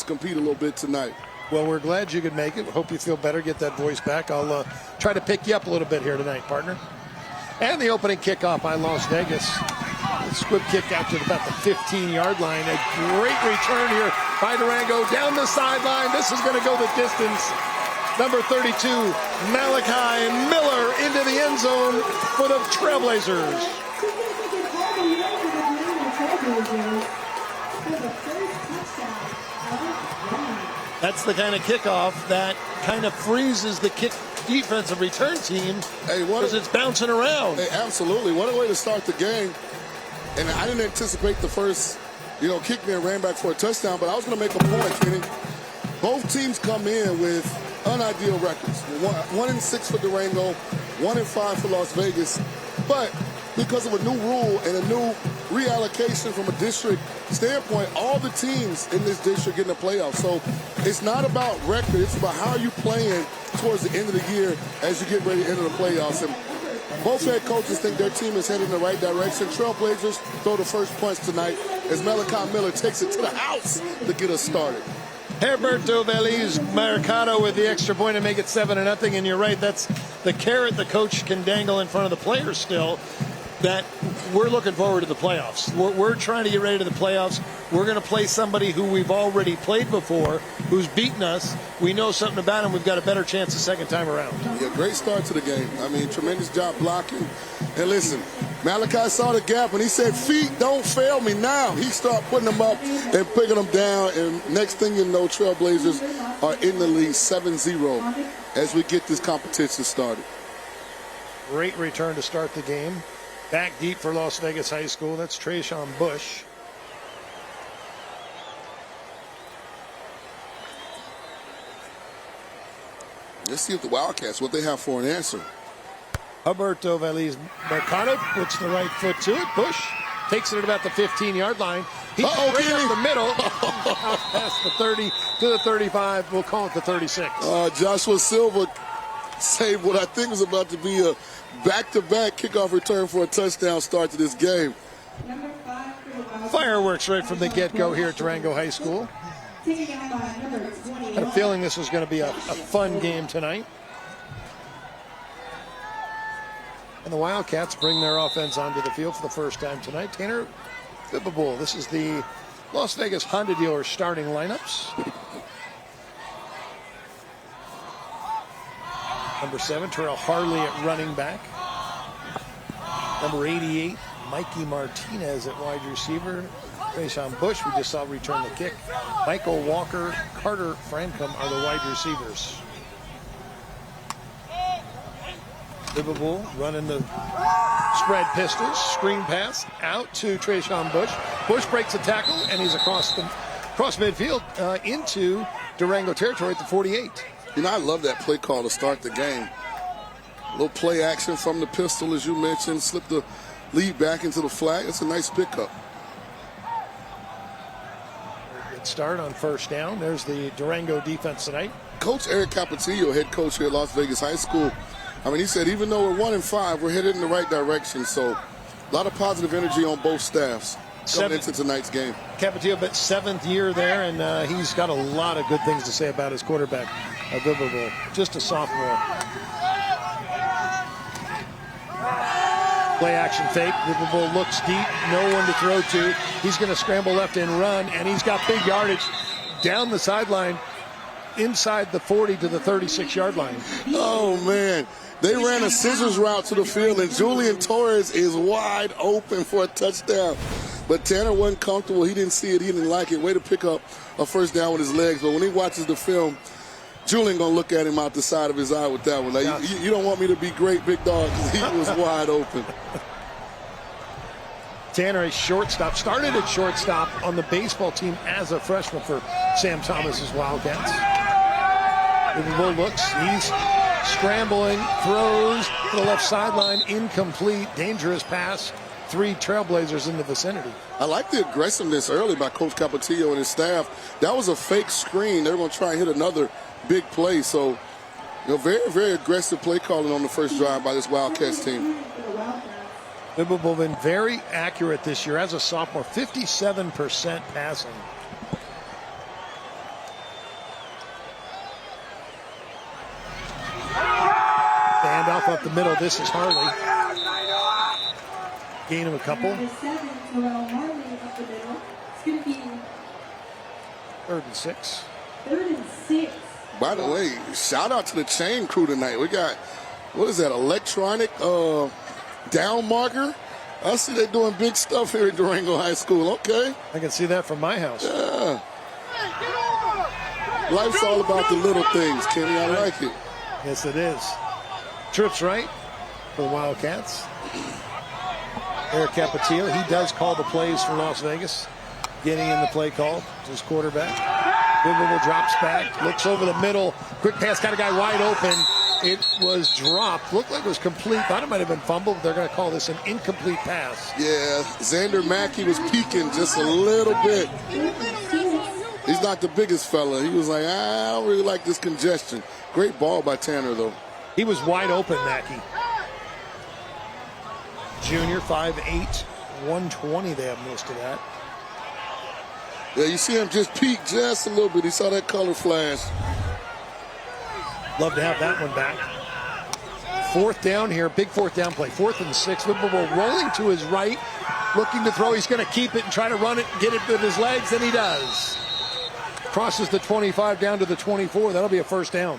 compete a little bit tonight. Well, we're glad you could make it. Hope you feel better. Get that voice back. I'll try to pick you up a little bit here tonight, partner. And the opening kickoff by Las Vegas. The squib kick out to about the 15-yard line. A great return here by Durango down the sideline. This is going to go the distance. Number 32, Malachi Miller into the end zone for the Trailblazers. That's the kind of kickoff that kind of freezes the defensive return team because it's bouncing around. Hey, absolutely. What a way to start the game. And I didn't anticipate the first, kick me and ran back for a touchdown, but I was going to make a point, Kenny. Both teams come in with unideal records. 1-6 for Durango, 1-5 for Las Vegas. But because of a new rule and a new reallocation from a district standpoint, all the teams in this district get in the playoffs. So it's not about record. It's about how you're playing towards the end of the year as you get ready to enter the playoffs. And both head coaches think their team is headed in the right direction. Trailblazers throw the first punch tonight as Malachi Miller takes it to the house to get us started. Herberto Veliz Mercado with the extra point to make it 7-0. And you're right, that's the carrot the coach can dangle in front of the players still, that we're looking forward to the playoffs. We're trying to get ready to the playoffs. We're going to play somebody who we've already played before, who's beaten us. We know something about him. We've got a better chance the second time around. Yeah, great start to the game. I mean, tremendous job blocking. And listen, Malachi saw the gap and he said, feet don't fail me now. He started putting them up and picking them down. And next thing you know, Trailblazers are in the lead 7-0 as we get this competition started. Great return to start the game. Back deep for Las Vegas High School. That's Trayshawn Bush. Let's see if the Wildcats, what they have for an answer. Alberto Veliz Mercado puts the right foot to it. Bush takes it at about the 15-yard line. He's right up the middle. Out past the 30 to the 35. We'll call it the 36. Joshua Silva saved what I think was about to be a back-to-back kickoff return for a touchdown start to this game. Fireworks right from the get-go here at Durango High School. Had a feeling this was going to be a fun game tonight. And the Wildcats bring their offense onto the field for the first time tonight. Tanner Bibbable, this is the Las Vegas Honda dealer starting lineups. Number 7, Terrell Harley at running back. Number 88, Mikey Martinez at wide receiver. Trayshawn Bush, we just saw return the kick. Michael Walker, Carter Francom are the wide receivers. Bibbable running the spread pistols, screen pass out to Trayshawn Bush. Bush breaks a tackle and he's across midfield into Durango territory at the 48. I love that play call to start the game. A little play action from the pistol, as you mentioned, slip the lead back into the flag. It's a nice pickup. Good start on first down. There's the Durango defense tonight. Coach Eric Capetillo, head coach here at Las Vegas High School, he said even though we're 1-5, we're headed in the right direction. So a lot of positive energy on both staffs coming into tonight's game. Capetillo, but 7th year there, and he's got a lot of good things to say about his quarterback, Bibbable, just a sophomore. Play action fake. Bibbable looks deep, no one to throw to. He's going to scramble left and run, and he's got big yardage down the sideline, inside the 40 to the 36-yard line. Oh, man. They ran a scissors route to the field, and Julian Torres is wide open for a touchdown. But Tanner wasn't comfortable. He didn't see it. He didn't like it. Way to pick up a first down with his legs. But when he watches the film, Julian going to look at him out the side of his eye with that one. Like, you don't want me to be great, big dog, because he was wide open. Tanner, a shortstop, started at shortstop on the baseball team as a freshman for Sam Thomas's Wildcats. Bibbable looks, he's scrambling, throws to the left sideline, incomplete, dangerous pass. 3 Trailblazers in the vicinity. I like the aggressiveness early by Coach Capetillo and his staff. That was a fake screen. They were going to try and hit another big play. So, very, very aggressive play calling on the first drive by this Wildcats team. Bibbable been very accurate this year as a sophomore, 57% passing. Handoff up the middle. This is Harley. Gain of a couple. Third and 6. By the way, shout out to the chain crew tonight. We got, what is that, electronic down marker? I see they're doing big stuff here at Durango High School. Okay. I can see that from my house. Yeah. Life's all about the little things, Kenny. I like it. Yes, it is. Trips right for the Wildcats. Eric Capetillo, he does call the plays for Las Vegas. Getting in the play call to his quarterback. Bibble drops back, looks over the middle. Quick pass, got a guy wide open. It was dropped. Looked like it was complete. Thought it might have been fumbled. They're going to call this an incomplete pass. Yeah, Xander Mackey was peeking just a little bit. He's not the biggest fella. He was like, I don't really like this congestion. Great ball by Tanner, though. He was wide open, Mackey. Junior, 5'8", 120 they have listed at. Yeah, you see him just peek just a little bit. He saw that color flash. Love to have that one back. Fourth down here, big fourth down play. 4th and 6. Whipple rolling to his right, looking to throw. He's going to keep it and try to run it, get it with his legs, and he does. Crosses the 25 down to the 24. That'll be a first down.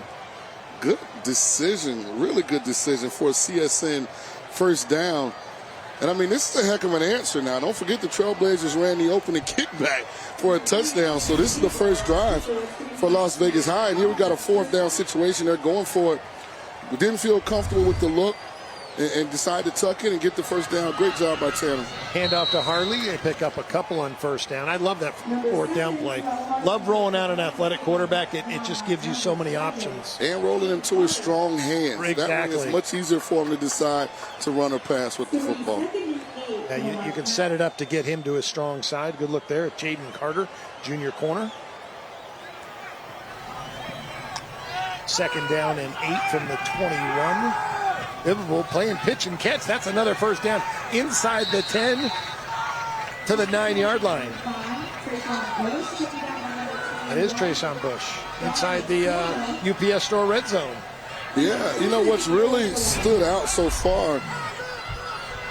Good decision, really good decision for a CSN first down. And I mean, this is a heck of an answer now. Don't forget the Trailblazers ran the opening kickback for a touchdown. So this is the first drive for Las Vegas High. And here we got a 4th down situation. They're going for it. We didn't feel comfortable with the look and decided to tuck in and get the first down. Great job by Tanner. Handoff to Harley. They pick up a couple on first down. I love that 4th down play. Love rolling out an athletic quarterback. It just gives you so many options. And rolling into his strong hands. Exactly. That way it's much easier for him to decide to run or pass with the football. Now you can set it up to get him to his strong side. Good look there. Jaden Carter, junior corner. 2nd down and 8 from the 21. Liverpool playing pitch and catch. That's another first down inside the 10 to the 9-yard line. That is Trayshawn Bush inside the UPS store red zone. Yeah, you know what's really stood out so far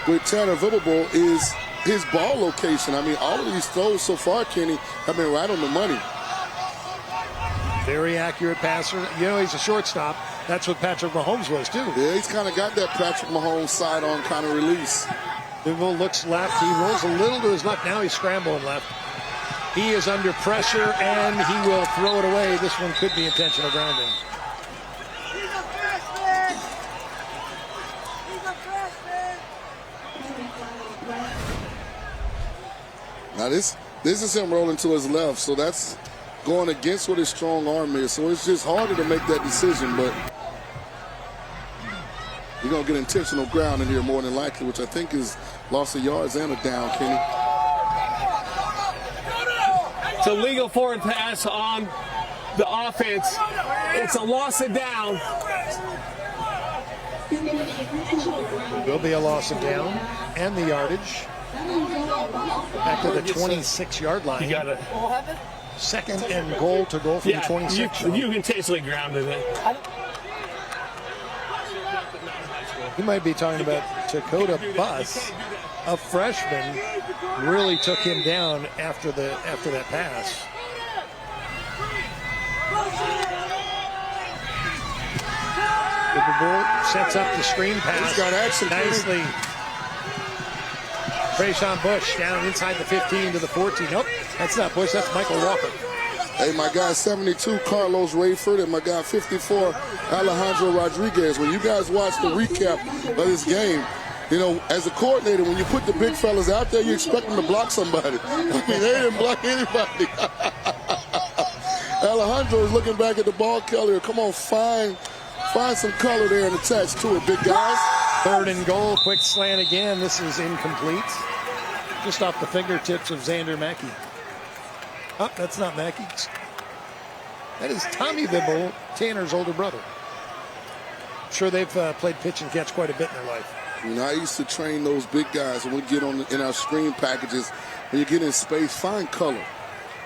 with Tanner Vibblebowl is his ball location. I mean, all of these throws so far, Kenny, have been right on the money. Very accurate passer. You know, he's a shortstop. That's what Patrick Mahomes was, too. Yeah, he's kind of got that Patrick Mahomes side-on kind of release. Vibblebowl looks left. He rolls a little to his left. Now he's scrambling left. He is under pressure, and he will throw it away. This one could be intentional grounding. Now this is him rolling to his left, so that's going against what his strong arm is. So it's just harder to make that decision, but you're going to get intentional grounding here more than likely, which I think is loss of yards and a down, Kenny. It's a legal forward pass on the offense. It's a loss of down. Will be a loss of down and the yardage. Back to the 26-yard line. You got it. 2nd and goal to go from the 26. You intentionally grounded it. You might be talking about Dakota Buss, a freshman, really took him down after that pass. Bull sets up the screen pass. He's got action nicely. Trayshawn Bush down inside the 15 to the 14. Nope, that's not Bush. That's Michael Walker. Hey, my guy 72, Carlos Rayford, and my guy 54, Alejandro Rodriguez. When you guys watch the recap of this game, you know, as a coordinator, when you put the big fellas out there, you expect them to block somebody. I mean, they didn't block anybody. Alejandro is looking back at the ball carrier. Come on, find some color there and attach to it, big guys. 3rd and goal, quick slant again. This is incomplete. Just off the fingertips of Xander Mackey. Oh, that's not Mackey. That is Tommy Vibblebowl, Tanner's older brother. I'm sure they've played pitch and catch quite a bit in their life. You know, I used to train those big guys when we get in our screen packages. When you get in space, find color.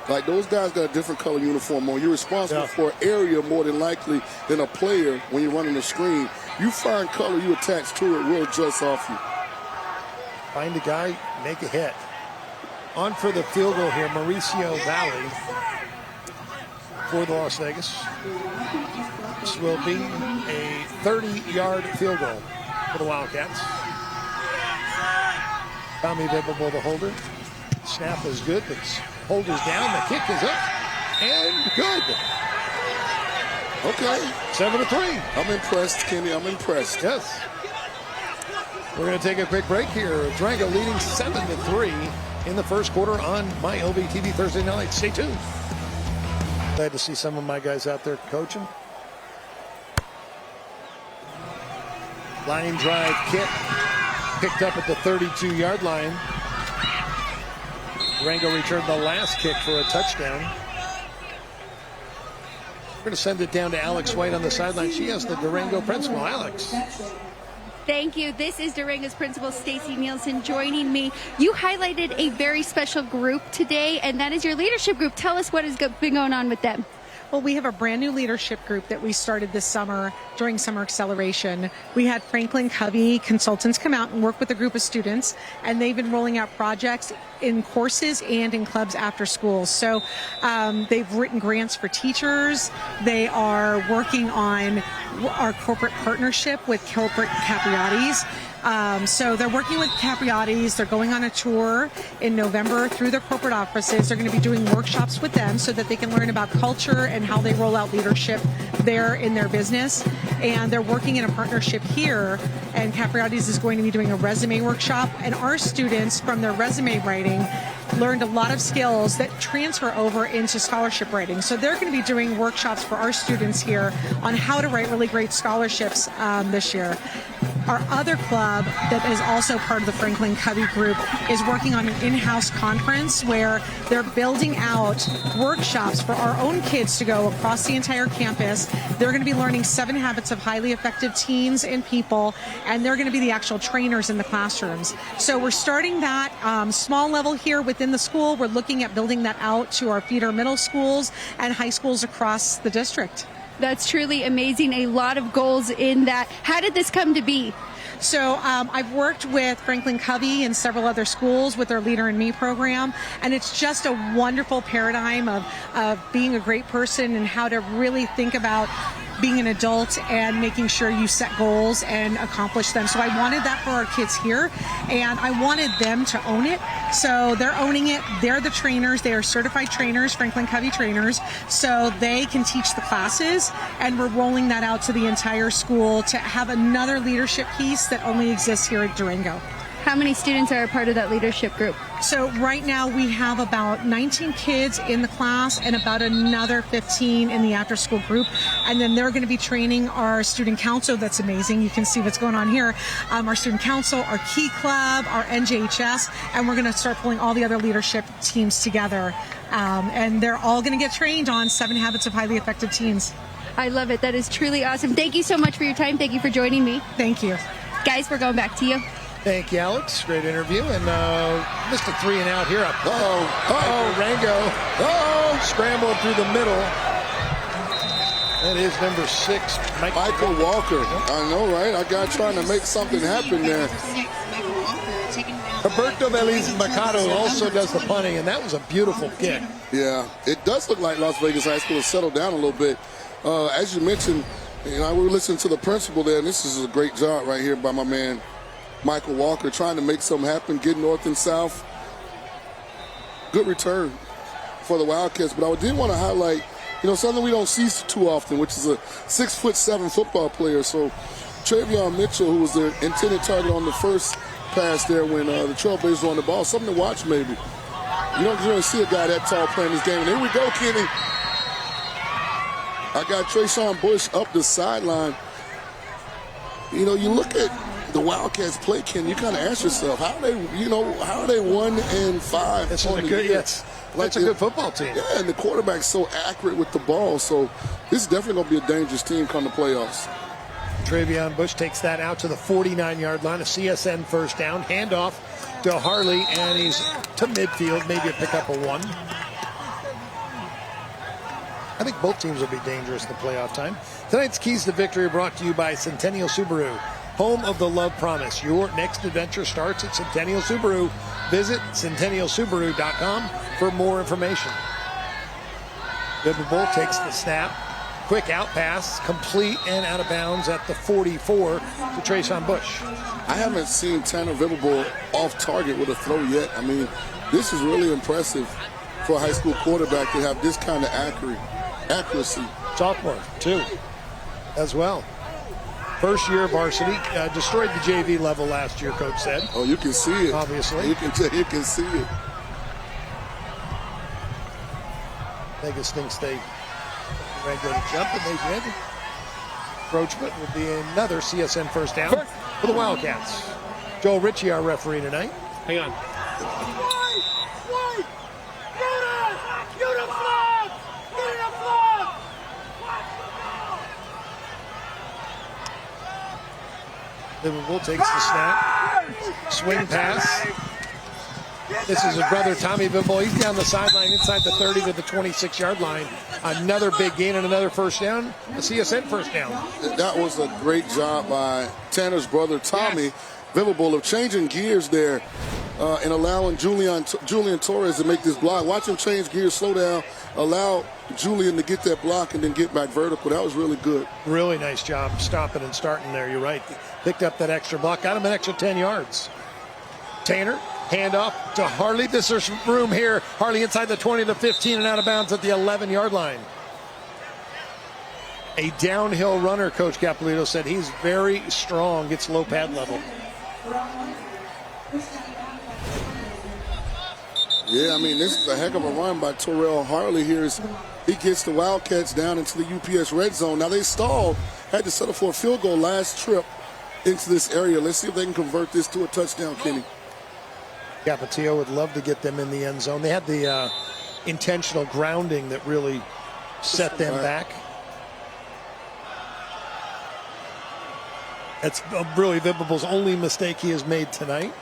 Like, those guys got a different color uniform on. You're responsible for an area more than likely than a player when you're running the screen. You find color you attach to it, we'll adjust off you. Find a guy, make a hit. On for the field goal here, Mauricio Valley for the Las Vegas. This will be a 30-yard field goal for the Wildcats. Tommy Bibbable, the holder. Snap is good. The holder's down. The kick is up. And good. Okay. 7-3. I'm impressed, Kenny. I'm impressed. Yes. We're going to take a quick break here. Durango leading 7-3 in the first quarter on my LVTV Thursday night. Stay tuned. Glad to see some of my guys out there coaching. Line drive kick picked up at the 32-yard line. Durango returned the last kick for a touchdown. We're going to send it down to Alex White on the sideline. She has the Durango principal. Alex. Thank you. This is Durango's principal, Stacy Nielsen, joining me. You highlighted a very special group today, and that is your leadership group. Tell us what has been going on with them. Well, we have a brand new leadership group that we started this summer during Summer Acceleration. We had Franklin Covey consultants come out and work with a group of students, and they've been rolling out projects in courses and in clubs after school. So they've written grants for teachers. They are working on our corporate partnership with corporate Capriati's. So they're working with Capriati's. They're going on a tour in November through their corporate offices. They're going to be doing workshops with them so that they can learn about culture and how they roll out leadership there in their business. And they're working in a partnership here. And Capriati's is going to be doing a resume workshop. And our students, from their resume writing, learned a lot of skills that transfer over into scholarship writing. So they're going to be doing workshops for our students here on how to write really great scholarships this year. Our other club that is also part of the Franklin Covey group is working on an in-house conference where they're building out workshops for our own kids to go across the entire campus. They're going to be learning 7 habits of highly effective teens and people, and they're going to be the actual trainers in the classrooms. So we're starting that small level here within the school. We're looking at building that out to our feeder middle schools and high schools across the district. That's truly amazing. A lot of goals in that. How did this come to be? So I've worked with Franklin Covey and several other schools with their Leader in Me program, and it's just a wonderful paradigm of being a great person and how to really think about being an adult and making sure you set goals and accomplish them. So I wanted that for our kids here, and I wanted them to own it. So they're owning it. They're the trainers. They are certified trainers, Franklin Covey trainers, so they can teach the classes, and we're rolling that out to the entire school to have another leadership piece that only exists here at Durango. How many students are a part of that leadership group? So right now we have about 19 kids in the class and about another 15 in the after-school group. And then they're going to be training our student council. That's amazing. You can see what's going on here. Our student council, our Key Club, our NJHS, and we're going to start pulling all the other leadership teams together. And they're all going to get trained on 7 habits of highly effective teens. I love it. That is truly awesome. Thank you so much for your time. Thank you for joining me. Thank you. Guys, we're going back to you. Thank you, Alex. Great interview. And missed a 3 and out here. Durango. Scrambled through the middle. That is number 6, Michael Walker. I know, right? I got trying to make something happen there. Roberto Veliz Mercado also does the punting, and that was a beautiful kick. Yeah, it does look like Las Vegas High School has settled down a little bit. As you mentioned, we were listening to the principal there, and this is a great job right here by my man, Michael Walker, trying to make something happen, get north and south. Good return for the Wildcats. But I did want to highlight, something we don't see too often, which is a 6'7" football player. So Travion Mitchell, who was the intended target on the first pass there when the Trailblazers were on the ball, something to watch maybe. You don't really see a guy that tall playing this game. And here we go, Kenny. I got Trayshawn Bush up the sideline. You look at the Wildcats play, Ken, you kind of ask yourself, how are they 1-5? That's a good football team. Yeah, and the quarterback's so accurate with the ball. So this is definitely going to be a dangerous team come the playoffs. Travion Bush takes that out to the 49-yard line, a CSN first down. Handoff to Harley, and he's to midfield, maybe a pickup of 1. I think both teams will be dangerous in the playoff time. Tonight's Keys to Victory are brought to you by Centennial Subaru, home of the Love Promise. Your next adventure starts at Centennial Subaru. Visit centennialsubaru.com for more information. Biblical takes the snap. Quick out pass, complete and out of bounds at the 44 to Trayshawn Bush. I haven't seen Tanner Vibble off target with a throw yet. I mean, this is really impressive for a high school quarterback to have this kind of accuracy. Sophomore, too, as well. First year varsity, destroyed the JV level last year, Coach said. Oh, you can see it. Obviously. You can see it. Vegas thinks they ready to jump, and they did. Encroachment will be another CSN first down for the Wildcats. Joel Ritchie, our referee tonight. Hang on. Liverpool takes the snap. Swing pass. This is his brother, Tommy Vimble. He's down the sideline inside the 30 to the 26-yard line. Another big gain and another first down. A CSN first down. That was a great job by Tanner's brother, Tommy Vimble, of changing gears there and allowing Julian Torres to make this block. Watch him change gears, slow down, allow Julian to get that block and then get back vertical. That was really good. Really nice job stopping and starting there. You're right. Picked up that extra block. Got him an extra 10 yards. Tanner, handoff to Harley. There's room here. Harley inside the 20 to 15 and out of bounds at the 11-yard line. A downhill runner, Coach Capolito said. He's very strong. Gets low pad level. Yeah, I mean, this is a heck of a run by Terrell Harley here. He gets the Wildcats down into the UPS red zone. Now, they stalled, had to settle for a field goal last trip into this area. Let's see if they can convert this to a touchdown, Kenny. Capotillo would love to get them in the end zone. They had the intentional grounding that really set them back. That's really Vibable's only mistake he has made tonight.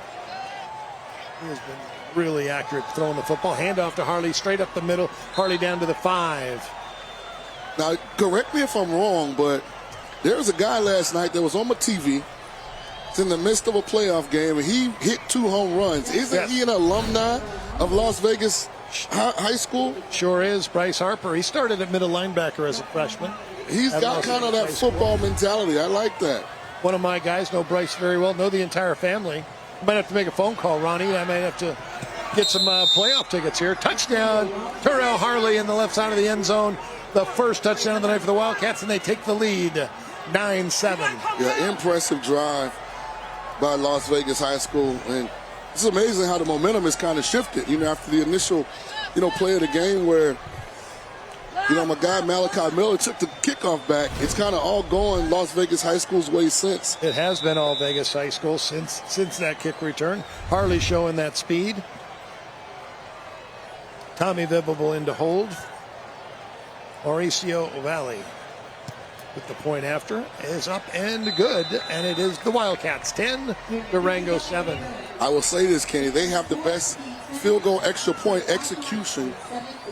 He has been really accurate throwing the football. Handoff to Harley, straight up the middle. Harley down to the 5. Now, correct me if I'm wrong, but there was a guy last night that was on my TV. It's in the midst of a playoff game, and he hit 2 home runs. Isn't he an alumni of Las Vegas High School? Sure is. Bryce Harper. He started at middle linebacker as a freshman. He's got kind of that football mentality. I like that. One of my guys know Bryce very well, know the entire family. Might have to make a phone call, Ronnie. I might have to get some playoff tickets here. Touchdown, Terrell Harley in the left side of the end zone. The first touchdown of the night for the Wildcats, and they take the lead, 9-7. Yeah, impressive drive by Las Vegas High School. And it's amazing how the momentum has kind of shifted, after the initial, play of the game where, my guy Malachi Miller took the kickoff back. It's kind of all going Las Vegas High School's way since. It has been all Vegas High School since that kick return. Harley showing that speed. Tommy Vibble into hold. Mauricio Valley with the point after is up and good, and it is the Wildcats 10, Durango 7. I will say this, Kenny, they have the best field goal extra point execution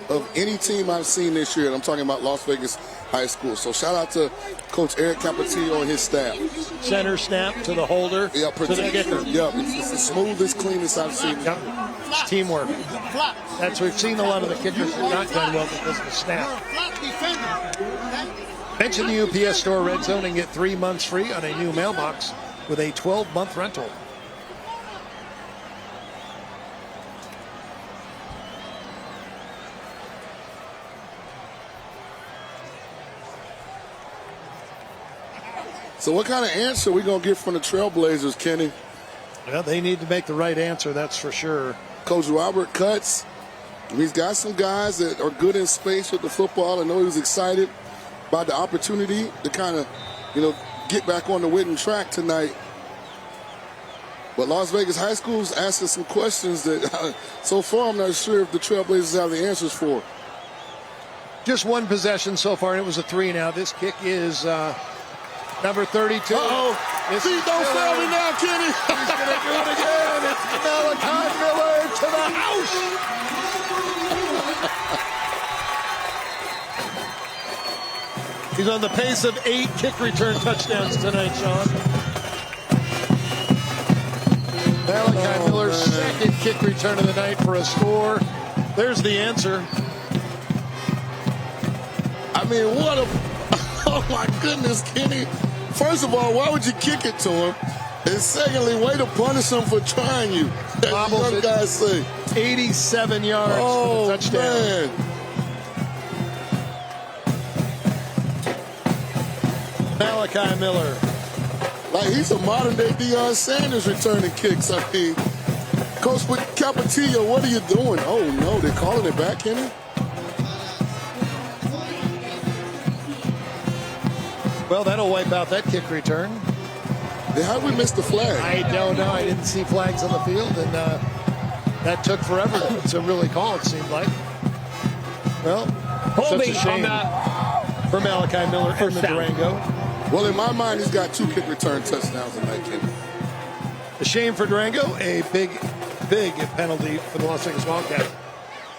of any team I've seen this year, and I'm talking about Las Vegas High School. So shout out to Coach Eric Capotillo and his staff. Center snap to the holder, yeah, to the kicker. Yeah, it's the smoothest, cleanest I've seen. Yep. It's teamwork. We've seen a lot of the kickers have not done well because of the snap. Mention the UPS Store Red Zone and get 3 months free on a new mailbox with a 12-month rental. So what kind of answer are we going to get from the Trailblazers, Kenny? Well, they need to make the right answer, that's for sure. Coach Robert Cutts, he's got some guys that are good in space with the football. I know he was excited about the opportunity to kind of, get back on the winning track tonight. But Las Vegas High School's asking some questions that so far I'm not sure if the Trailblazers have the answers for. Just one possession so far, and it was a 3 now. This kick is number 32. Uh-oh. See, don't fail me now, Kenny. He's going to do it again. It's Malachi Miller to the house. He's on the pace of 8 kick return touchdowns tonight, Sean. Malachi Miller's second kick return of the night for a score. There's the answer. I mean, what a... Oh, my goodness, Kenny. First of all, why would you kick it to him? And secondly, way to punish him for trying you. As some guys say. 87 yards for the touchdown. Man. Malachi Miller. Like, he's a modern-day Deion Sanders returning kicks. I mean, Coach Capetillo, what are you doing? Oh, no, they're calling it back, Kenny? Well, that'll wipe out that kick return. Yeah, how did we miss the flag? I don't know. I didn't see flags on the field, and that took forever to really call, it seemed like. Well, holding such a shame for Malachi Miller in the Durango. Well, in my mind, he's got 2 kick return touchdowns tonight, Kenny. A shame for Durango. A big penalty for the Las Vegas Wildcats.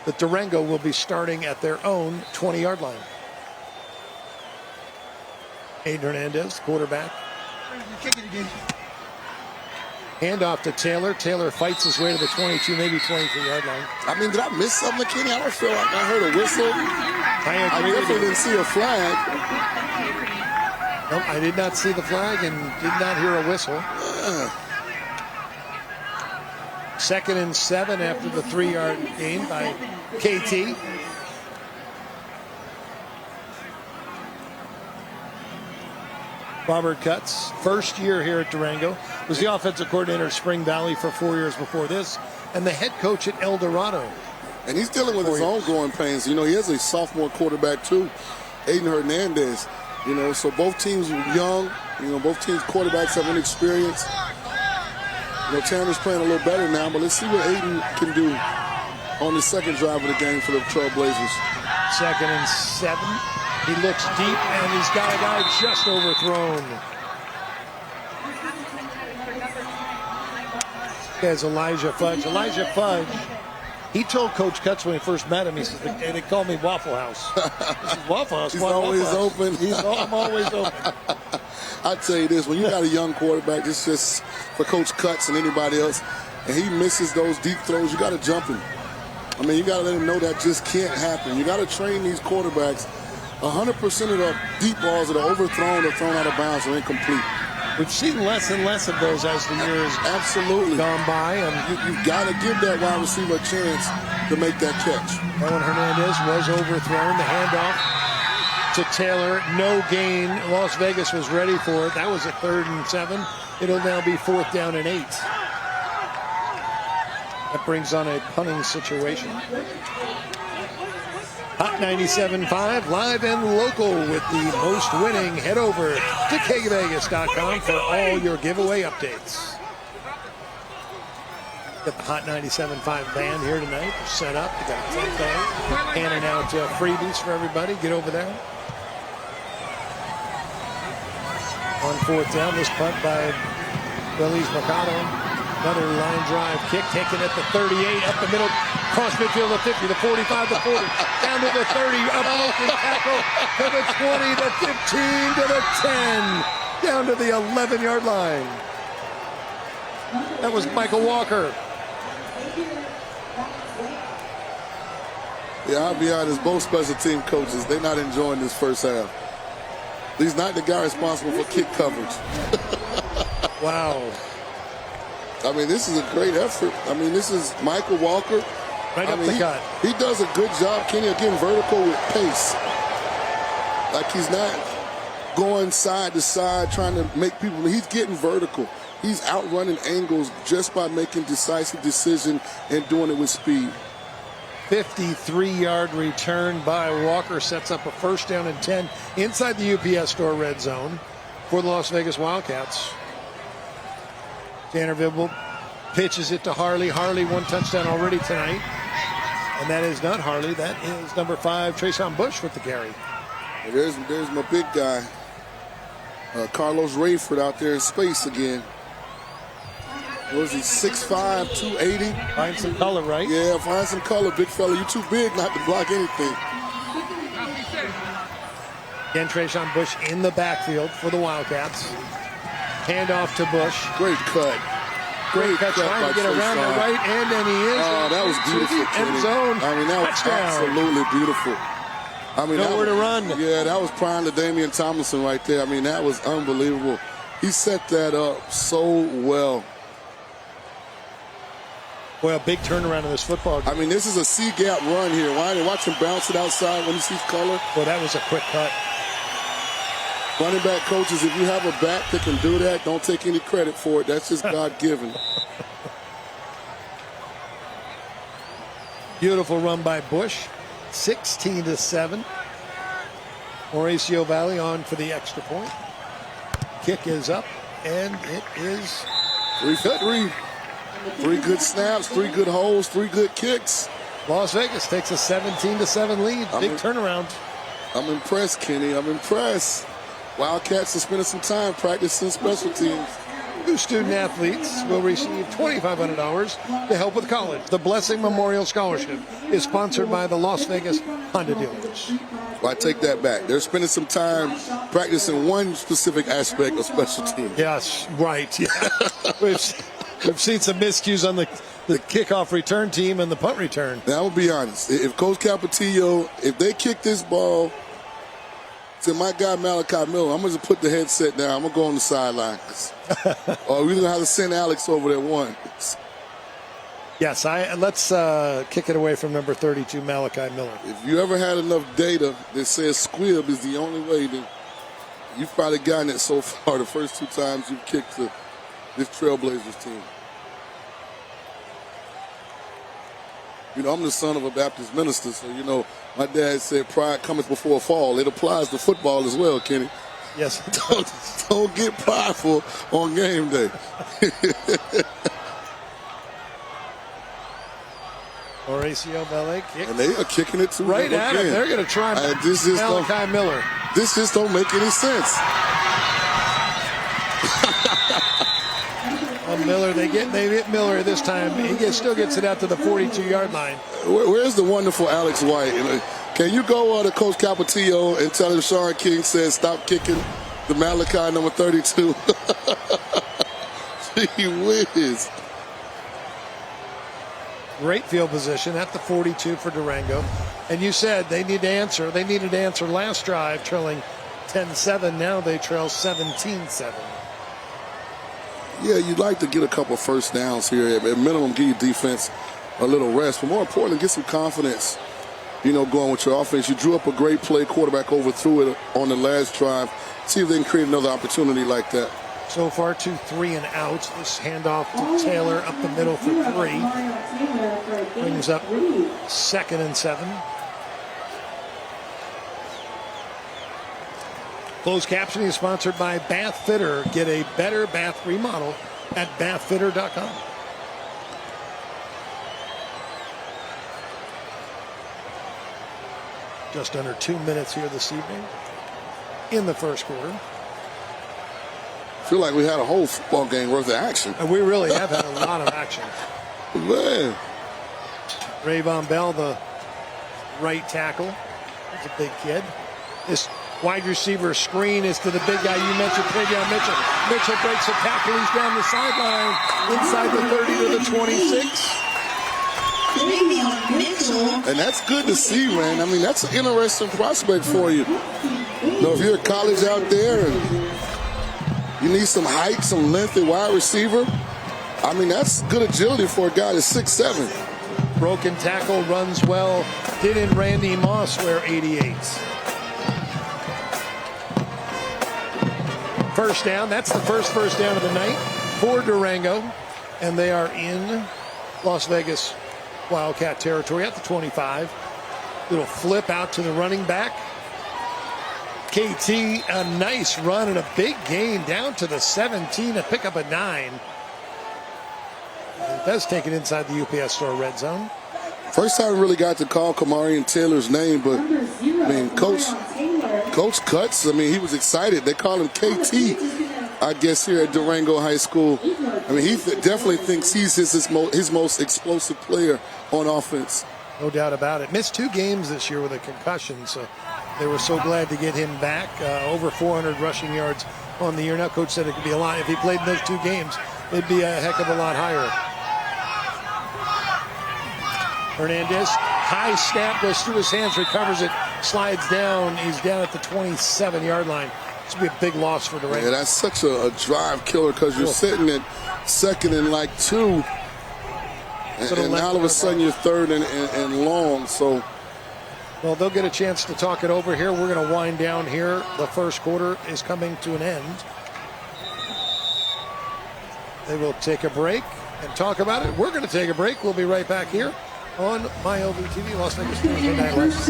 The Durango will be starting at their own 20-yard line. Aiden Hernandez, quarterback. Handoff to Taylor. Taylor fights his way to the 22, maybe 23-yard line. I mean, did I miss something, Kenny? I don't feel like I heard a whistle. I definitely didn't see a flag. Nope, I did not see the flag and did not hear a whistle. 2nd and 7 after the 3-yard gain by KT. Robert Cutts, first year here at Durango, was the offensive coordinator at Spring Valley for 4 years before this, and the head coach at El Dorado. And he's dealing with his own growing pains. You know, he has a sophomore quarterback, too, Aiden Hernandez. You know, so both teams are young. You know, both teams' quarterbacks have inexperience. You know, Tanner's playing a little better now, but let's see what Aiden can do on the second drive of the game for the Trailblazers. 2nd and 7. He looks deep, and he's got a guy just overthrown. There's Elijah Fudge. Elijah Fudge, he told Coach Cutts when he first met him, he said, they call me Waffle House. This is Waffle House. He's always open. I'm always open. I tell you this, when you got a young quarterback, it's just for Coach Cutts and anybody else, and he misses those deep throws, you got to jump him. I mean, you got to let him know that just can't happen. You got to train these quarterbacks. 100% of the deep balls that are overthrown or thrown out of bounds are incomplete. We've seen less and less of those as the years gone by. And you've got to give that wide receiver a chance to make that catch. Owen Hernandez was overthrown. The handoff to Taylor, no gain. Las Vegas was ready for it. That was a 3rd and 7. It'll now be 4th down and 8. That brings on a punting situation. Hot 97.5, live and local with the most winning. Head over to kvegas.com for all your giveaway updates. Got the Hot 97.5 band here tonight. They're set up. We got a tent there. Handing out freebies for everybody. Get over there. On 4th down, this punt by Belize Mercado. Another line drive kick taken at the 38, up the middle, cross midfield, the 50, the 45, the 40, down to the 30, up broken tackle, to the 20, the 15, to the 10, down to the 11-yard line. That was Michael Walker. Yeah, I'll be honest, both special team coaches, they're not enjoying this first half. He's not the guy responsible for kick coverage. Wow. I mean, this is a great effort. I mean, this is Michael Walker. Right up the gut. He does a good job, Kenny, of getting vertical with pace. Like, he's not going side to side trying to make people. He's getting vertical. He's outrunning angles just by making decisive decisions and doing it with speed. 53-yard return by Walker sets up a 1st down and 10 inside the UPS store red zone for the Las Vegas Wildcats. Tanner Vibble pitches it to Harley. Harley, 1 touchdown already tonight. And that is not Harley. That is number 5, Trayshawn Bush with the carry. There's my big guy, Carlos Rayford out there in space again. What is he, 6'5", 280? Find some color, right? Yeah, find some color, big fella. You're too big not to block anything. Again, Trayshawn Bush in the backfield for the Wildcats. Handoff to Bush. Great cut. Great cut trying to get around the right end, and he is. Oh, that was beautiful. End zone. I mean, that was Touchdown. absolutely beautiful. I mean, Nowhere to run. Yeah, that was prime to Damian Tomlinson right there. I mean, that was unbelievable. He set that up so well. Well, big turnaround in this football game. I mean, this is a C-gap run here. Why? Watch him bounce it outside when he sees color. Well, that was a quick cut. Running back coaches, if you have a back that can do that, don't take any credit for it. That's just God-given. Beautiful run by Bush. 16-7. Mauricio Valley on for the extra point. Kick is up, and it is Three good snaps, 3 good holes, 3 good kicks. Las Vegas takes a 17-7 lead. Big turnaround. I'm impressed, Kenny. I'm impressed. Wildcats are spending some time practicing special teams. 2 student athletes will receive $2,500 to help with college. The Blessing Memorial Scholarship is sponsored by the Las Vegas Honda dealers. Well, I take that back. They're spending some time practicing one specific aspect of special teams. Yes, right. Yeah. We've seen some miscues on the kickoff return team and the punt return. Now, I'll be honest. If Coach Capetillo, if they kick this ball to my guy Malachi Miller, I'm going to put the headset down. I'm going to go on the sidelines. Or we're going to have to send Alex over there once. Yes, let's kick it away from number 32, Malachi Miller. If you ever had enough data that says squib is the only way, then you've probably gotten it so far the first 2 times you've kicked this Trailblazers team. You know, I'm the son of a Baptist minister, so, you know, my dad said pride cometh before a fall. It applies to football as well, Kenny. Yes. Don't get prideful on game day. Mauricio Valley kick. And they are kicking it too. Right at him. They're going to try Malachi Miller. This just don't make any sense. Miller, they get Miller this time. He still gets it out to the 42-yard line. Where's the wonderful Alex White? Can you go to Coach Capetillo and tell him Sean King says stop kicking the Malachi number 32? Gee whiz. Great field position at the 42 for Durango. And you said they need to answer. They needed to answer last drive, trailing 10-7. Now they trail 17-7. Yeah, you'd like to get a couple first downs here. At minimum, give your defense a little rest. But more importantly, get some confidence, going with your offense. You drew up a great play. Quarterback overthrew it on the last drive. See if they can create another opportunity like that. So far, 2 3 and outs. This handoff to Taylor up the middle for 3. Brings up 2nd and 7. Closed captioning is sponsored by Bath Fitter. Get a better bath remodel at bathfitter.com. Just under 2 minutes here this evening in the first quarter. I feel like we had a whole football game worth of action. And we really have had a lot of action. Man. Rayvon Bell, the right tackle. He's a big kid. This wide receiver screen is to the big guy you mentioned, Travion Mitchell. Mitchell breaks a tackle. He's down the sideline inside the 30 to the 26. And that's good to see, man. I mean, that's an interesting prospect for you. If you're at college out there and you need some height, some length at wide receiver, I mean, that's good agility for a guy that's 6'7". Broken tackle, runs well. Didn't Randy Moss wear 88? First down. That's the first down of the night for Durango. And they are in Las Vegas Wildcat territory at the 25. Little flip out to the running back. KT, a nice run and a big gain down to the 17 to pick up a 9. It does take it inside the UPS store red zone. First time we really got to call Kamarian Taylor's name, but I mean, Coach Cuts, I mean, he was excited. They call him KT, I guess, here at Durango High School. I mean, he definitely thinks he's his most explosive player on offense. No doubt about it. Missed 2 games this year with a concussion, so They were so glad to get him back. Over 400 rushing yards on the year. Now, Coach said it could be a lot. If he played in those 2 games, it'd be a heck of a lot higher. Hernandez, high snap, goes through his hands, recovers it, slides down. He's down at the 27-yard line. This would be a big loss for Durango. Yeah, that's such a drive killer because you're sitting at 2nd and like 2. And all of a sudden you're 3rd and long. So, well, they'll get a chance to talk it over here. We're going to wind down here. The first quarter is coming to an end. They will take a break and talk about it. We're going to take a break. We'll be right back here on MyLVTV, Las Vegas Thursday Night Lights.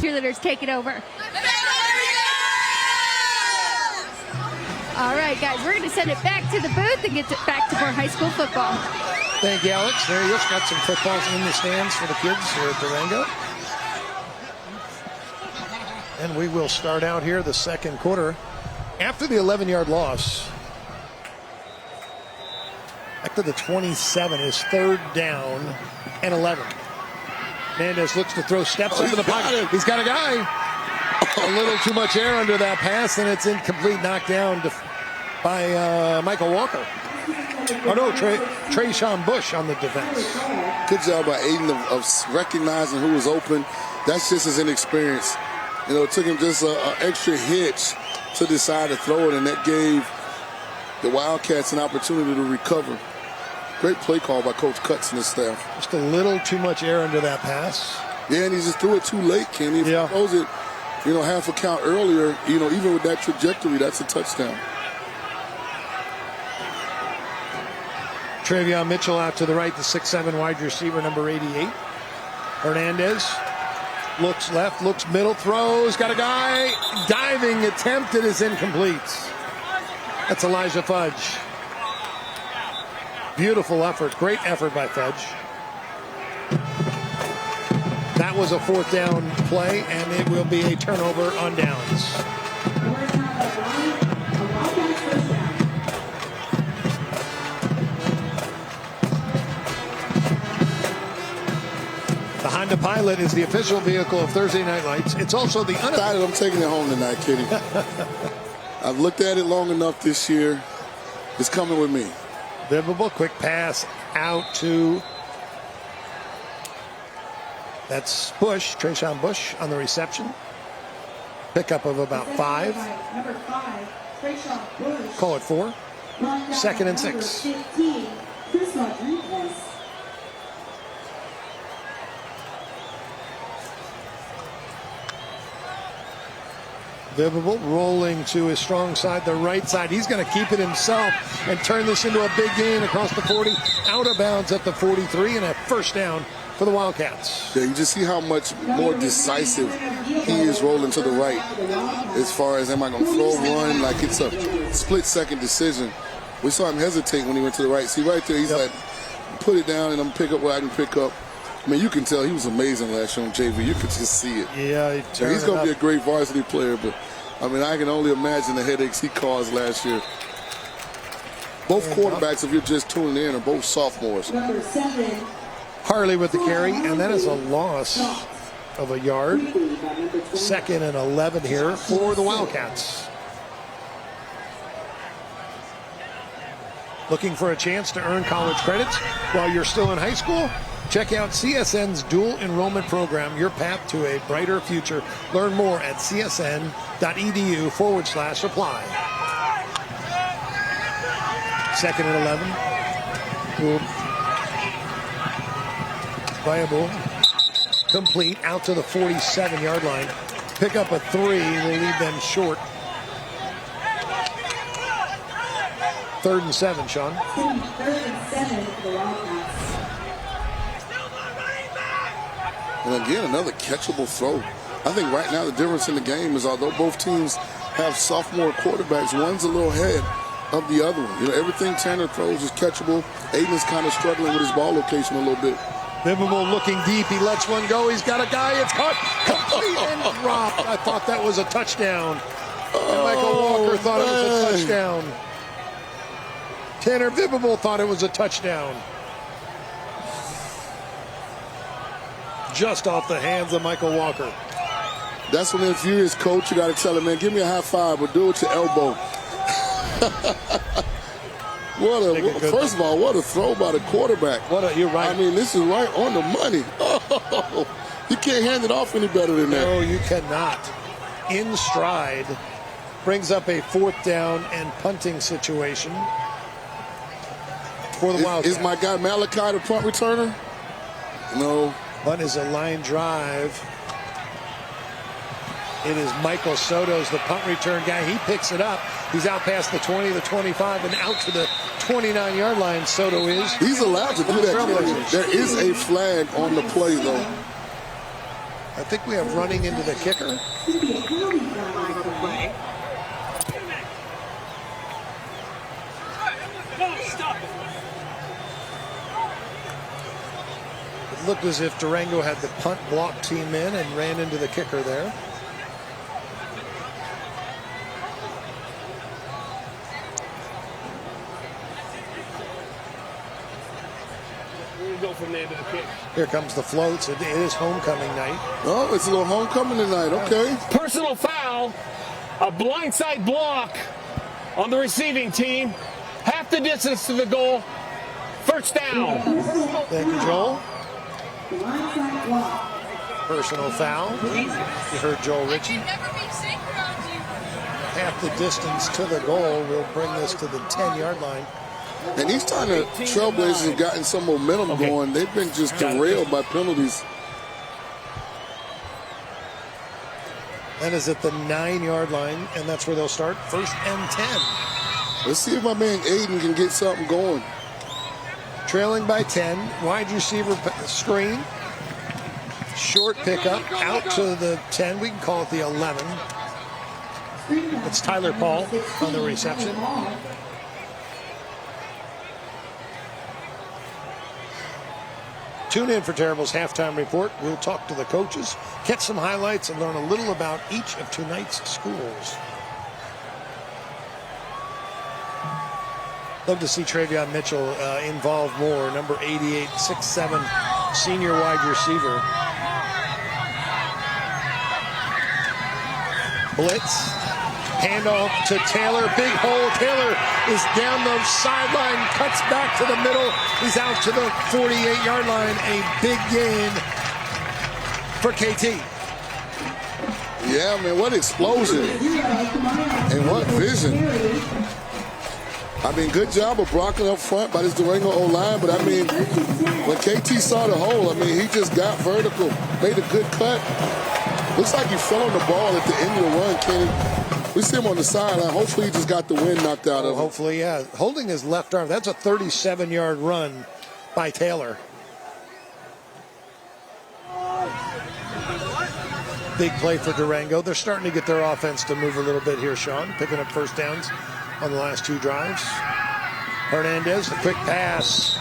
Cheerleaders take it over. All right, guys, we're going to send it back to the booth and get back to more high school football. Thank you, Alex. There he is. Got some footballs in the stands for the kids here at Durango. And we will start out here the second quarter. After the 11-yard loss, back to the 27 is 3rd down and 11. Hernandez looks to throw, steps into the pocket. He's got a guy. A little too much air under that pass, and it's incomplete, knocked down by Michael Walker. Oh, no, Trayshawn Bush on the defense. Good job by Aiden of recognizing who was open. That's just his inexperience. You know, it took him just an extra hitch to decide to throw it, and that gave the Wildcats an opportunity to recover. Great play call by Coach Cutts and his staff. Just a little too much air under that pass. Yeah, and he just threw it too late, Kenny. If he throws it, you know, half a count earlier, you know, even with that trajectory, that's a touchdown. Travion Mitchell out to the right, the 6'7" wide receiver, number 88. Hernandez looks left, looks middle, throws, got a guy. Diving attempt, it is incomplete. That's Elijah Fudge. Beautiful effort, great effort by Fudge. That was a 4th down play, and it will be a turnover on downs. The Honda Pilot is the official vehicle of Thursday Night Lights. It's also the I'm taking it home tonight, Kitty. I've looked at it long enough this year. It's coming with me. Biblical quick pass out to, that's Bush, Trayshawn Bush on the reception. Pickup of about 5. Call it 4. 2nd and 6. Vivable rolling to his strong side, the right side. He's going to keep it himself and turn this into a big gain across the 40, out of bounds at the 43, and a 1st down for the Wildcats. Yeah, you just see how much more decisive he is rolling to the right as far as am I going to throw, run, like it's a split-second decision. We saw him hesitate when he went to the right. See, right there, he's like, put it down and I'm pick up what I can pick up. I mean, you can tell he was amazing last year on JV. You could just see it. Yeah, he's going to be a great varsity player, but I mean, I can only imagine the headaches he caused last year. Both quarterbacks, if you're just tuning in, are both sophomores. Harley with the carry, and that is a loss of a yard. 2nd and 11 here for the Wildcats. Looking for a chance to earn college credits while you're still in high school? Check out CSN's dual enrollment program, your path to a brighter future. Learn more at csn.edu/apply. 2nd and 11. Viable. Complete out to the 47-yard line. Pick up a 3 will leave them short. 3rd and 7, Sean. 3rd and 7 for the Wildcats. And again, another catchable throw. I think right now the difference in the game is although both teams have sophomore quarterbacks, one's a little ahead of the other one. You know, everything Tanner throws is catchable. Aiden's kind of struggling with his ball location a little bit. Biblical looking deep. He lets one go. He's got a guy. It's caught. Complete and dropped. I thought that was a touchdown. And Michael Walker thought it was a touchdown. Tanner Biblical thought it was a touchdown. just off the hands of Michael Walker. That's when if you're his coach, you got to tell him, man, give me a high five, but do it with your elbow. First of all, what a throw by the quarterback. You're right. I mean, this is right on the money. Oh, you can't hand it off any better than that. No, you cannot. In stride, brings up a 4th down and punting situation for the Wildcats. Is my guy Malachi the punt returner? No. Punt is a line drive. It is Michael Soto's the punt return guy. He picks it up. He's out past the 20, the 25, and out to the 29-yard line. Soto is. He's allowed to do that. There is a flag on the play, though. I think we have running into the kicker. It looked as if Durango had the punt block team in and ran into the kicker there. Go from there to the kick. Here comes the floats. It is homecoming night. Oh, it's a little homecoming tonight. Okay. Personal foul, a blindside block on the receiving team. Half the distance to the goal. First down. Thank you, Joel. Personal foul. You heard Joel Ritchie. Half the distance to the goal will bring this to the 10-yard line. And these time the Trailblazers have gotten some momentum going. They've been just derailed by penalties. That is at the 9-yard line, and that's where they'll start. 1st and 10. Let's see if my man Aiden can get something going. Trailing by 10. Wide receiver screen. Short pickup out to the 10. We can call it the 11. It's Tyler Paul on the reception. Tune in for Terrible's halftime report. We'll talk to the coaches, get some highlights, and learn a little about each of tonight's schools. Love to see Travion Mitchell involved more. Number 88, 6'7", senior wide receiver. Blitz. Handoff to Taylor. Big hole. Taylor is down the sideline. Cuts back to the middle. He's out to the 48-yard line. A big gain for KT. Yeah, man, what explosion. And what vision. I mean, good job of blocking up front by this Durango O-line, but I mean, when KT saw the hole, I mean, he just got vertical, made a good cut. Looks like he fell on the ball at the end of the run, Kenny. We see him on the sideline. Hopefully he just got the wind knocked out of him. Hopefully, yeah. Holding his left arm. That's a 37-yard run by Taylor. Big play for Durango. They're starting to get their offense to move a little bit here, Sean. Picking up first downs on the last 2 drives. Hernandez, the quick pass.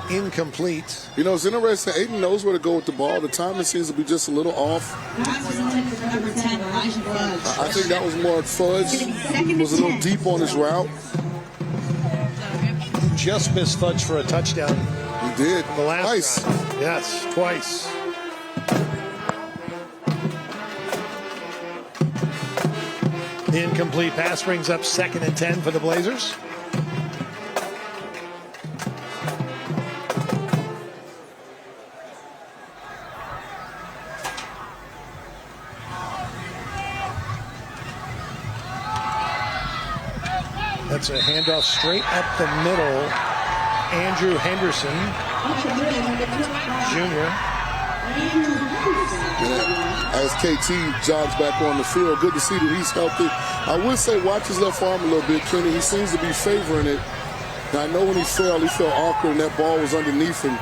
Incomplete. You know, it's interesting. Aiden knows where to go with the ball. The timing seems to be just a little off. I think that was more Fudge. He was a little deep on his route. Just missed Fudge for a touchdown. He did. The last twice. drive. Yes, twice. The incomplete pass brings up 2nd and 10 for the Blazers. That's a handoff straight up the middle. Andrew Henderson, Jr. As KT jogs back on the field, good to see that he's healthy. I would say watch his left arm a little bit, Kenny. He seems to be favoring it. Now, I know when he felt awkward and that ball was underneath him.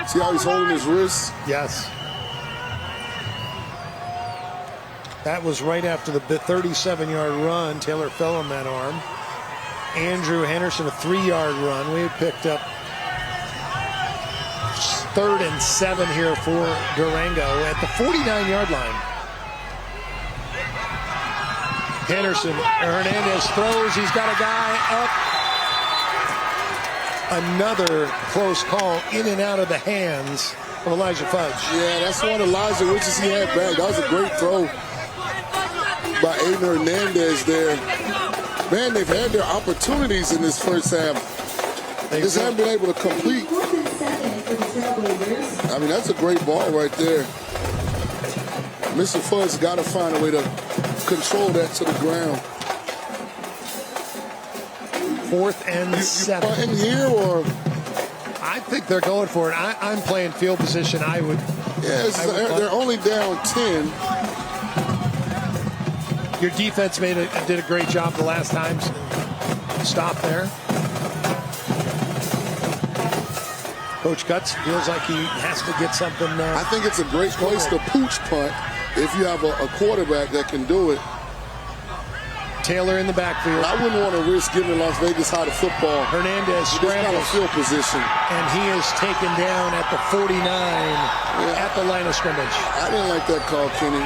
See how he's holding his wrist? Yes. That was right after the 37-yard run. Taylor fell on that arm. Andrew Henderson, a 3-yard run. We had picked up 3rd and 7 here for Durango at the 49-yard line. Hernandez throws. He's got a guy up. Another close call in and out of the hands of Elijah Fudge. Yeah, that's one Elijah Riches he had back. That was a great throw by Aiden Hernandez there. Man, they've had their opportunities in this first half. They just haven't been able to complete. I mean, that's a great ball right there. Mr. Fudge got to find a way to control that to the ground. 4th and 7. You punting here, or? I think they're going for it. I'm playing field position. I would. Yeah, they're only down 10. Your defense did a great job the last time. Stop there. Coach Guts feels like he has to get something. I think it's a great place to pooch punt if you have a quarterback that can do it. Taylor in the backfield. I wouldn't want to risk giving Las Vegas High the football. Hernandez scrambles. Field position. And he is taken down at the 49 at the line of scrimmage. I didn't like that call, Kenny.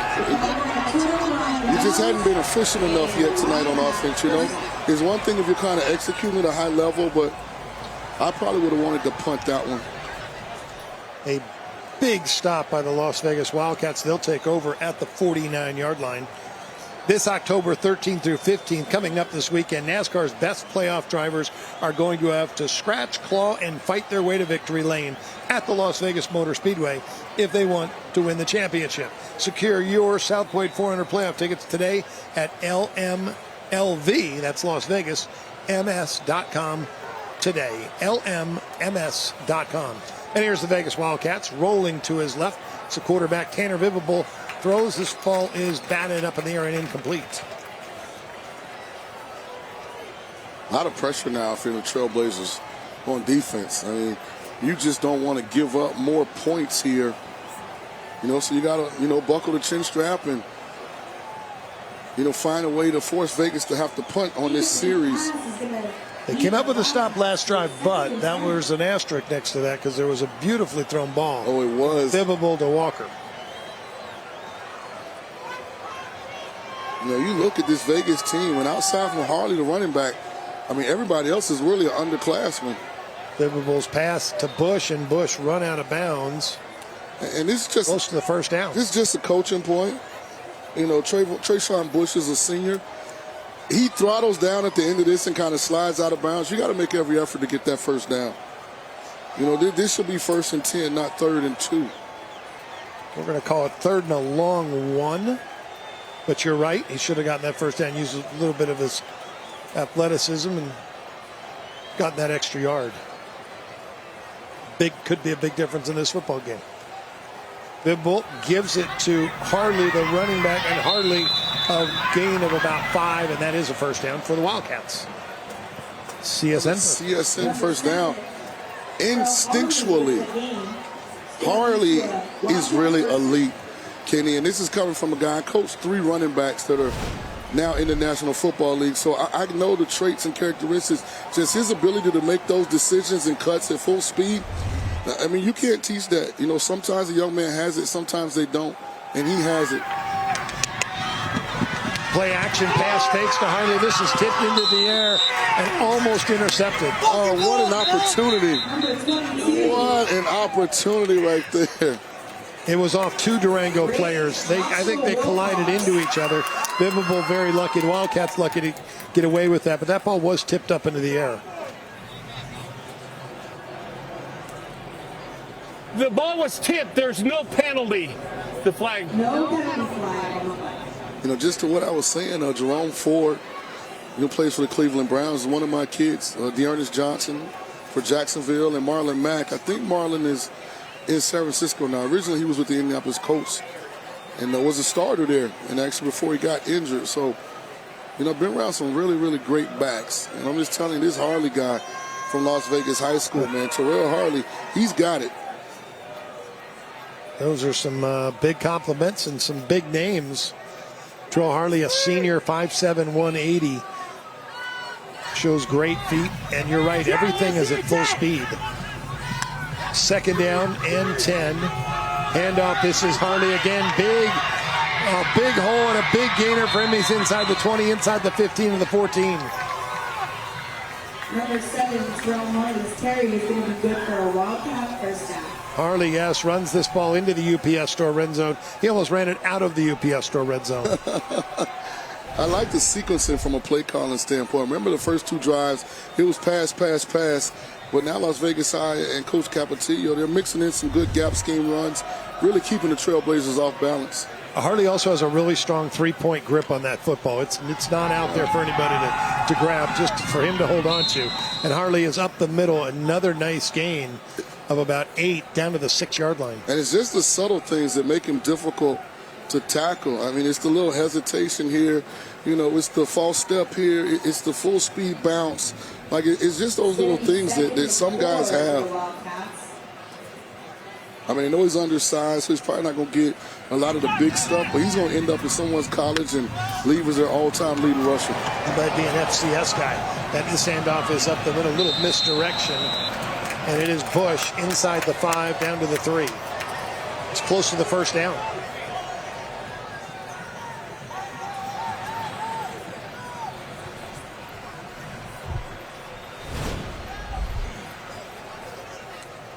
You just hadn't been efficient enough yet tonight on offense, you know. It's one thing if you're kind of executing at a high level, but I probably would have wanted to punt that one. A big stop by the Las Vegas Wildcats. They'll take over at the 49-yard line. This October 13th through 15th, coming up this weekend, NASCAR's best playoff drivers are going to have to scratch, claw, and fight their way to victory lane at the Las Vegas Motor Speedway if they want to win the championship. Secure your South Point 400 playoff tickets today at LMLV, that's Las Vegas, MS.com today. LMMS.com. And here's the Vegas Wildcats rolling to his left. It's the quarterback, Tanner Vivable. Throws. This ball is batted up in the air and incomplete. A lot of pressure now for the Trailblazers on defense. I mean, you just don't want to give up more points here. You know, so you got to, buckle the chin strap and, find a way to force Vegas to have to punt on this series. They came up with a stop last drive, but that was an asterisk next to that because there was a beautifully thrown ball. Oh, it was. Vivable to Walker. You look at this Vegas team, and outside from Harley, the running back, I mean, everybody else is really an underclassman. Vivable's pass to Bush, and Bush run out of bounds. And this is just close to the first down. This is just a coaching point. Trayshawn Bush is a senior. He throttles down at the end of this and kind of slides out of bounds. You got to make every effort to get that first down. This should be 1st and 10, not 3rd and 2. We're going to call it 3rd and a long 1. But you're right. He should have gotten that first down, used a little bit of his athleticism, and gotten that extra yard. Could be a big difference in this football game. Vivable gives it to Harley, the running back, and Harley a gain of about 5, and that is a first down for the Wildcats. CSN first down. Instinctually, Harley is really elite, Kenny, and this is coming from a guy, coached 3 running backs that are now in the National Football League. So I know the traits and characteristics, just his ability to make those decisions and cuts at full speed. I mean, you can't teach that. Sometimes a young man has it, sometimes they don't, and he has it. Play action pass fakes to Harley. This is tipped into the air and almost intercepted. Oh, what an opportunity. What an opportunity right there. It was off 2 Durango players. I think they collided into each other. Vivable very lucky. The Wildcats lucky to get away with that, but that ball was tipped up into the air. The ball was tipped. There's no penalty. The flag. No penalty flag. Just to what I was saying, Jerome Ford, plays for the Cleveland Browns. One of my kids, Dearness Johnson for Jacksonville, and Marlon Mack. I think Marlon is in San Francisco now. Originally, he was with the Indianapolis Colts and was a starter there, and actually before he got injured. So, I've been around some really, really great backs. And I'm just telling you, this Harley guy from Las Vegas High School, man, Terrell Harley, he's got it. Those are some big compliments and some big names. Terrell Harley, a senior, 5'7", 180. Shows great feet, and you're right, everything is at full speed. 2nd down and 10. Handoff, this is Harley again. A big hole and a big gainer for him. He's inside the 20, inside the 15 and the 14. Number 7, Terrell Harley's carry is going to be good for a Wildcat first down. Harley, yes, runs this ball into the UPS store red zone. He almost ran it out of the UPS store red zone. I like the sequencing from a play calling standpoint. Remember the first 2 drives, it was pass, pass, pass. But now Las Vegas High and Coach Capetillo, they're mixing in some good gap scheme runs, really keeping the Trailblazers off balance. Harley also has a really strong three-point grip on that football. It's not out there for anybody to grab, just for him to hold on to. And Harley is up the middle, another nice gain of about 8 down to the 6-yard line. And it's just the subtle things that make him difficult to tackle. I mean, it's the little hesitation here. You know, it's the false step here. It's the full speed bounce. Like, it's just those little things that some guys have. I mean, I know he's undersized, so he's probably not going to get a lot of the big stuff, but he's going to end up in someone's college and leave as their all-time leading rusher. He might be an FCS guy. That handoff is up the middle, a little misdirection. And it is Bush inside the 5, down to the 3. It's close to the first down.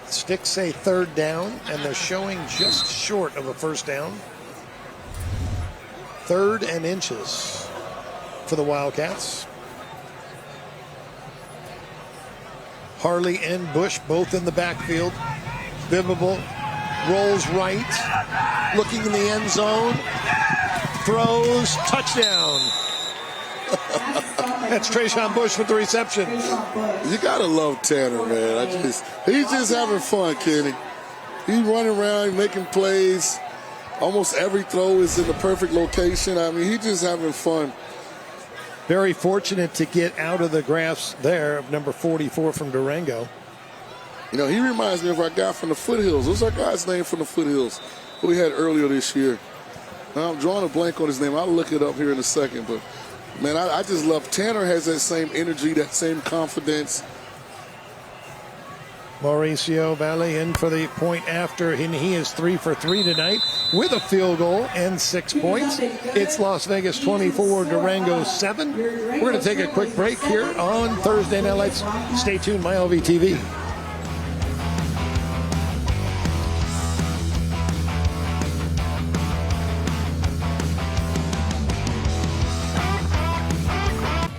Sticks say 3rd down, and they're showing just short of a first down. 3rd and inches for the Wildcats. Harley and Bush both in the backfield. Bibbable rolls right, looking in the end zone, throws, touchdown. That's Trayshawn Bush with the reception. You gotta love Tanner, man. He's just having fun, Kenny. He's running around, making plays. Almost every throw is in the perfect location. I mean, he's just having fun. Very fortunate to get out of the grasp there of number 44 from Durango. You know, he reminds me of our guy from the Foothills. What's our guy's name from the Foothills who we had earlier this year? Now, I'm drawing a blank on his name. I'll look it up here in a second, but man, I just love Tanner. Has that same energy, that same confidence. Mauricio Valle in for the point after, and he is 3 for 3 tonight with a field goal and 6 points. It's Las Vegas 24, Durango 7. We're going to take a quick break here on Thursday Night Lights. Stay tuned, MyLV TV.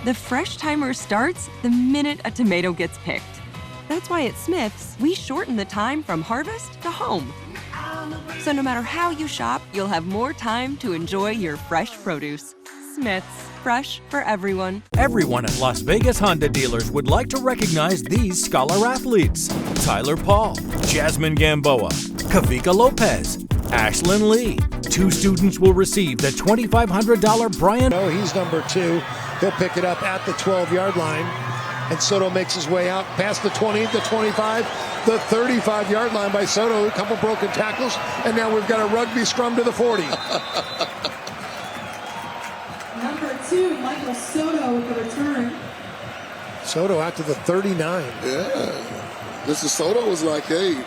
The fresh timer starts the minute a tomato gets picked. That's why at Smith's, we shorten the time from harvest to home. So no matter how you shop, you'll have more time to enjoy your fresh produce. Smith's, fresh for everyone. Everyone at Las Vegas Honda dealers would like to recognize these scholar athletes: Tyler Paul, Jasmine Gamboa, Kavika Lopez, Ashlyn Lee. 2 students will receive the $2,500 Brian. Oh, he's number 2. He'll pick it up at the 12-yard line. And Soto makes his way out past the 20, the 25, the 35-yard line by Soto. A couple broken tackles, and now we've got a rugby scrum to the 40. Number 2, Michael Soto with the return. Soto out to the 39. Yeah. Mr. Soto was like, hey,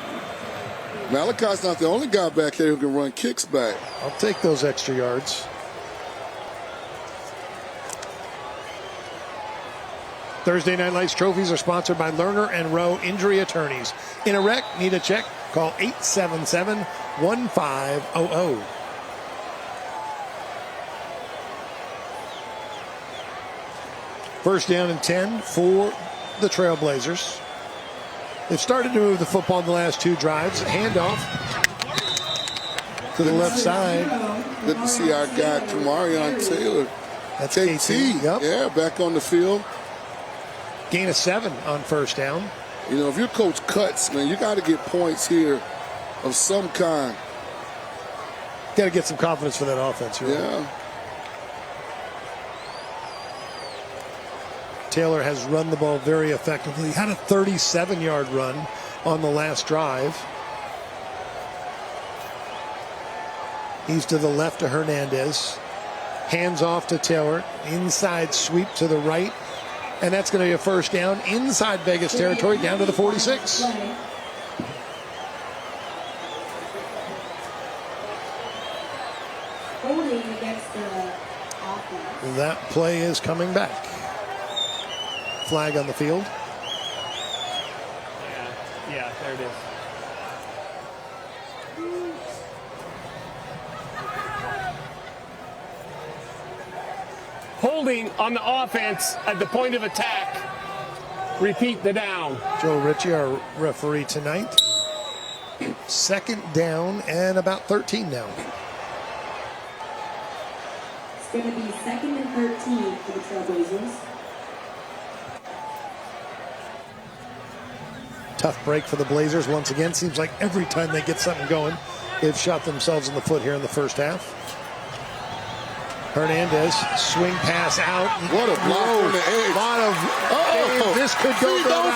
Malachi's not the only guy back here who can run kicks back. I'll take those extra yards. Thursday Night Lights trophies are sponsored by Lerner and Rowe Injury Attorneys. In a wreck, need a check? Call 877-1500. First down and 10 for the Trailblazers. They've started to move the football in the last 2 drives. Handoff to the left side. Good to see our guy, Kamarion Taylor. That's KT. Yep. Yeah, back on the field. Gain of 7 on first down. You know, if your coach cuts, man, you got to get points here of some kind. Got to get some confidence for that offense. Really. Yeah. Taylor has run the ball very effectively. Had a 37-yard run on the last drive. He's to the left to Hernandez. Hands off to Taylor. Inside sweep to the right. And that's going to be a first down inside Vegas territory, down to the 46. Holding against the offense. That play is coming back. Flag on the field. Yeah, there it is. holding on the offense at the point of attack. Repeat the down. Joe Ritchie, our referee tonight. 2nd down and about 13 now. It's going to be 2nd and 13 for the Trailblazers. Tough break for the Blazers once again. Seems like every time they get something going, they've shot themselves in the foot here in the first half. Hernandez, swing pass out. What a block on the edge. Lot of, this could go down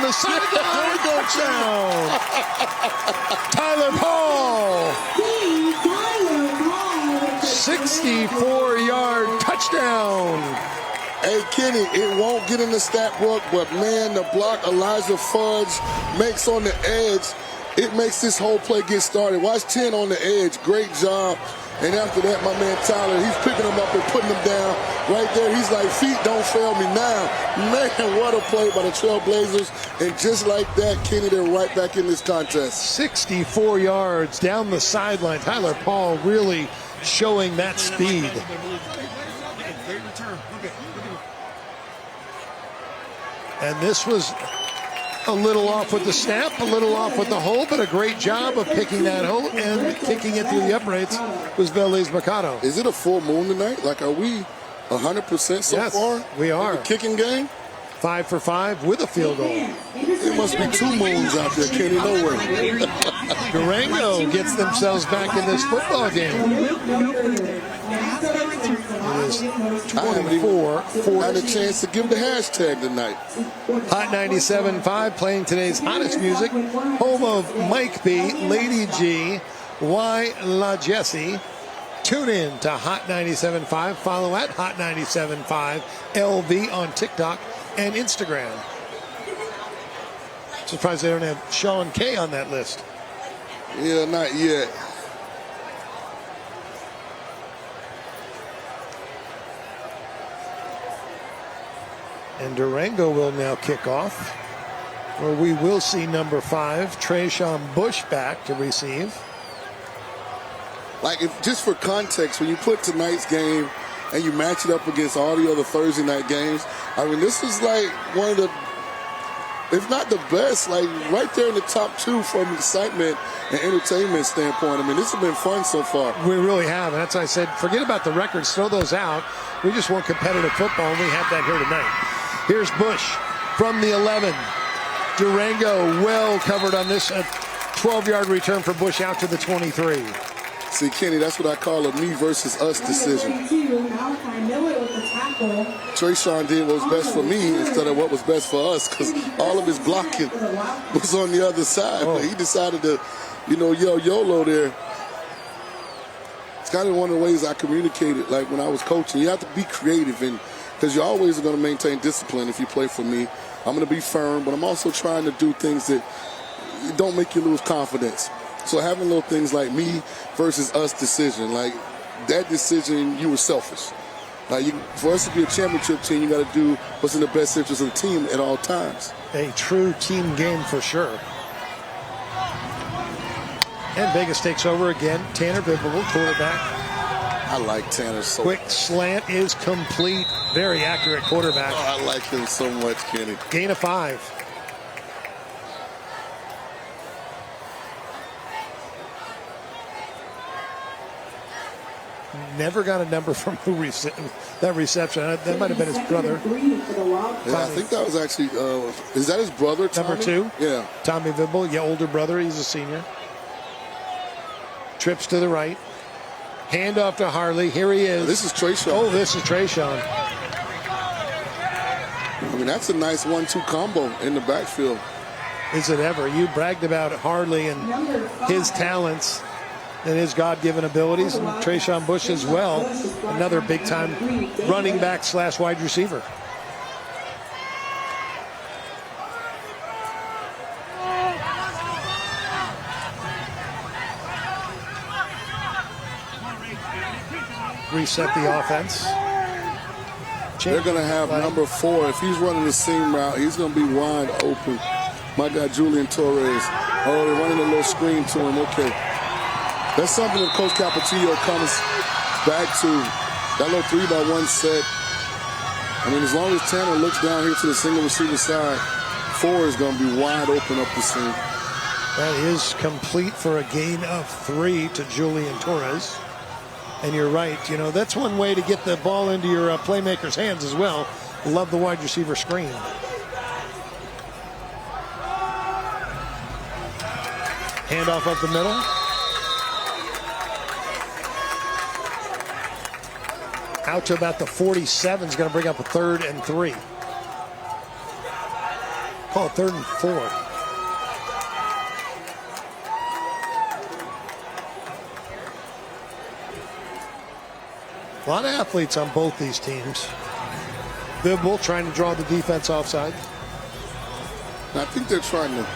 the sideline. Touchdown. Tyler Paul. 64-yard touchdown. Hey, Kenny, it won't get in the stat book, but, man, the block Elijah Fudge makes on the edge, it makes this whole play get started. Watch 10 on the edge. Great job. And after that, my man Tyler, he's picking him up and putting him down. Right there, he's like, feet don't fail me now. Man, what a play by the Trailblazers. And just like that, Kenny, they're right back in this contest. 64 yards down the sideline. Tyler Paul really showing that speed. And this was a little off with the snap, a little off with the hole, but a great job of picking that hole and kicking it through the uprights was Velez Mercado. Is it a full moon tonight? Like, are we 100% so far? Yes, we are. In the kicking game? 5 for 5 with a field goal. It must be 2 moons out there, Kenny. No way. Durango gets themselves back in this football game. It is 24-40. Had a chance to give the hashtag tonight. Hot 97.5 playing today's hottest music. Home of Mike B, Lady G, Y La Jessie. Tune in to Hot 97.5. Follow at Hot 97.5 LV on TikTok and Instagram. Surprised they don't have Sean K on that list. Yeah, not yet. And Durango will now kick off, where we will see number 5, Trayshawn Bush, back to receive. Like, if just for context, when you put tonight's game and you match it up against all the other Thursday night games, I mean, this is like one of the, if not the best, like right there in the top 2 from excitement and entertainment standpoint. I mean, this has been fun so far. We really have. And that's why I said, forget about the records, throw those out. We just want competitive football, and we have that here tonight. Here's Bush from the 11. Durango well covered on this 12-yard return for Bush out to the 23. See, Kenny, that's what I call a me versus us decision. Trayshawn did what was best for me instead of what was best for us, because all of his blocking was on the other side. But he decided to, YOLO there. It's kind of one of the ways I communicated, like when I was coaching. You have to be creative, and because you always are going to maintain discipline if you play for me. I'm going to be firm, but I'm also trying to do things that don't make you lose confidence. So having little things like me versus us decision, like that decision, you were selfish. Like for us to be a championship team, you got to do what's in the best interest of the team at all times. A true team game for sure. And Vegas takes over again. Tanner Biblical, quarterback. I like Tanner so much. Quick slant is complete. Very accurate quarterback. Oh, I like him so much, Kenny. Gain of 5. Never got a number from that reception. That might have been his brother. Yeah, I think that was actually, is that his brother, Tommy? Number 2? Yeah. Tommy Vibble, older brother. He's a senior. Trips to the right. Hand off to Harley. Here he is. This is Trayshawn. Oh, this is Trayshawn. I mean, that's a nice 1-2 combo in the backfield. Is it ever? You bragged about Harley and his talents and his God-given abilities, and Trayshawn Bush as well. Another big-time running back / wide receiver. Reset the offense. They're going to have number 4. If he's running the seam route, he's going to be wide open. My guy, Julian Torres. Oh, they're running a little screen to him. Okay. That's something that Coach Capetillo comes back to That little 3-by-1 set. I mean, as long as Tanner looks down here to the single receiver side, 4 is going to be wide open up the seam. That is complete for a gain of 3 to Julian Torres. And you're right, you know, that's one way to get the ball into your playmaker's hands as well. Love the wide receiver screen. Handoff up the middle. Out to about the 47 is going to bring up a 3rd and 3. Call it 3rd and 4. A lot of athletes on both these teams. They're both trying to draw the defense offside. I think they're trying to,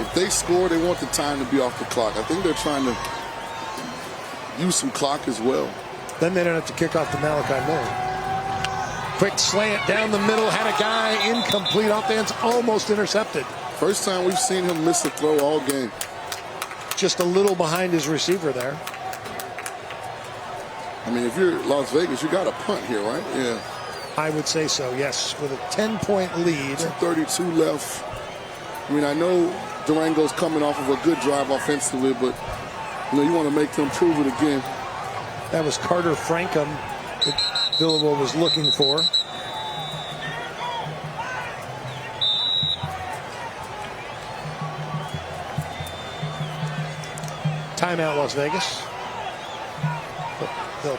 if they score, they want the time to be off the clock. I think they're trying to use some clock as well. Then they don't have to kick off to Malachi Moore. Quick slant down the middle, had a guy incomplete offense, almost intercepted. First time we've seen him miss a throw all game. Just a little behind his receiver there. I mean, if you're Las Vegas, you got a punt here, right? Yeah. I would say so, yes. With a 10-point lead. 2:32 left. I mean, I know Durango's coming off of a good drive offensively, but you know, you want to make them prove it again. That was Carter Frankham that Villalobos was looking for. Timeout, Las Vegas. They'll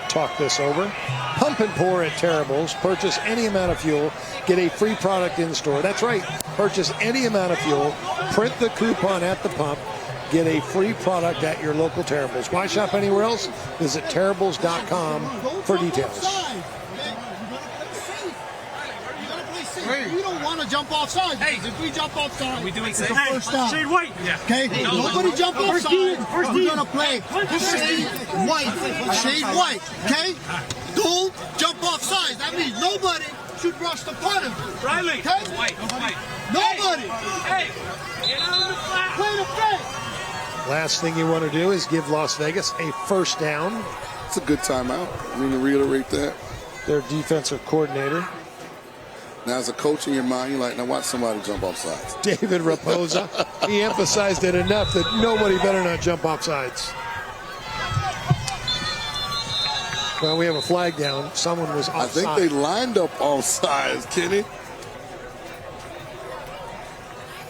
talk this over. Pump and pour at Terrible's. Purchase any amount of fuel. Get a free product in store. That's right. Purchase any amount of fuel. Print the coupon at the pump. Get a free product at your local Terrible's. Why shop anywhere else? Visit Terrible's.com for details. We don't want to jump offside. Hey, if we jump offside, we doing safe? Hey, first down. Shade white. Yeah. Okay. Nobody jump offside. We're gonna play shade white. Shade white. Okay. Don't jump offside. That means nobody should rush the punter. Riley. Okay. White. Nobody. Hey. Get out of the flat. Play the fence. Last thing you want to do is give Las Vegas a first down. It's a good timeout. I mean, to reiterate that. Their defensive coordinator. Now, as a coach in your mind, you're like, now watch somebody jump off sides. David Raposa. He emphasized it enough that nobody better not jump off sides. Well, we have a flag down. Someone was offside. I think they lined up off sides, Kenny.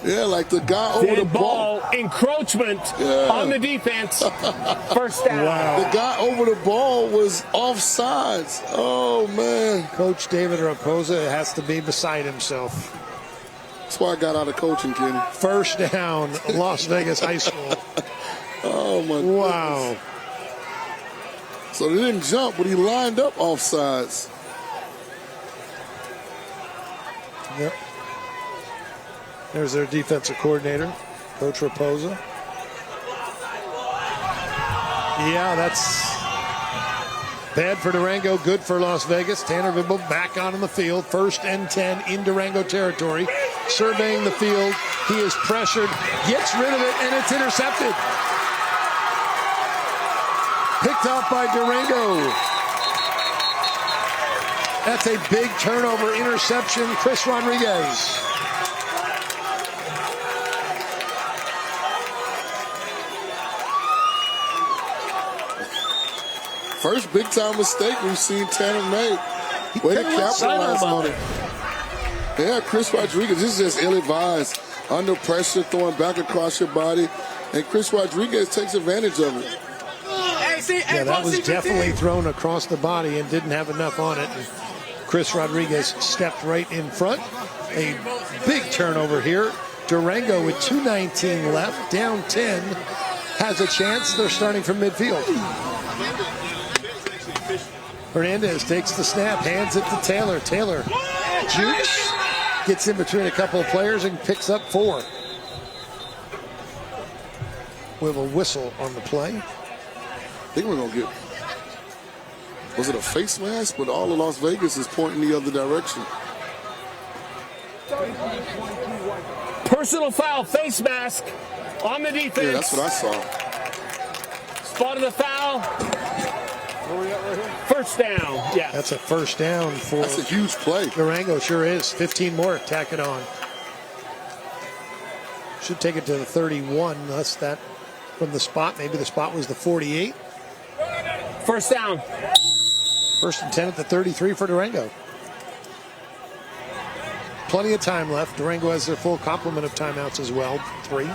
Yeah, like the guy over the ball. Encroachment on the defense. First down. Wow. The guy over the ball was offsides. Oh, man. Coach David Raposa has to be beside himself. That's why I got out of coaching, Kenny. First down, Las Vegas High School. Oh, my goodness. Wow. So they didn't jump, but he lined up offsides. Yep. There's their defensive coordinator, Coach Raposa. Yeah, that's bad for Durango, good for Las Vegas. Tanner Vibble back on the field. 1st and 10 in Durango territory. Surveying the field. He is pressured, gets rid of it, and it's intercepted. Picked off by Durango. That's a big turnover interception. Chris Rodriguez. First big-time mistake we've seen Tanner make. Way to capitalize on it. Yeah, Chris Rodriguez, this is just ill-advised. Under pressure, throwing back across your body. And Chris Rodriguez takes advantage of it. Yeah, that was definitely thrown across the body and didn't have enough on it. And Chris Rodriguez stepped right in front. A big turnover here. Durango with 2:19 left, down 10, has a chance. They're starting from midfield. Hernandez takes the snap, hands it to Taylor. Taylor jukes, gets in between a couple of players and picks up 4. We have a whistle on the play. I think we're going to get, was it a face mask? But all of Las Vegas is pointing the other direction. Personal foul, face mask on the defense. Yeah, that's what I saw. Spotted the foul. Where we at right here? First down. Yeah. That's a first down for That's a huge play. Durango. Sure is. 15 more. Tack it on. Should take it to the 31. That's that from the spot. Maybe the spot was the 48. First down. First and 10 at the 33 for Durango. Plenty of time left. Durango has their full complement of timeouts as well. 3.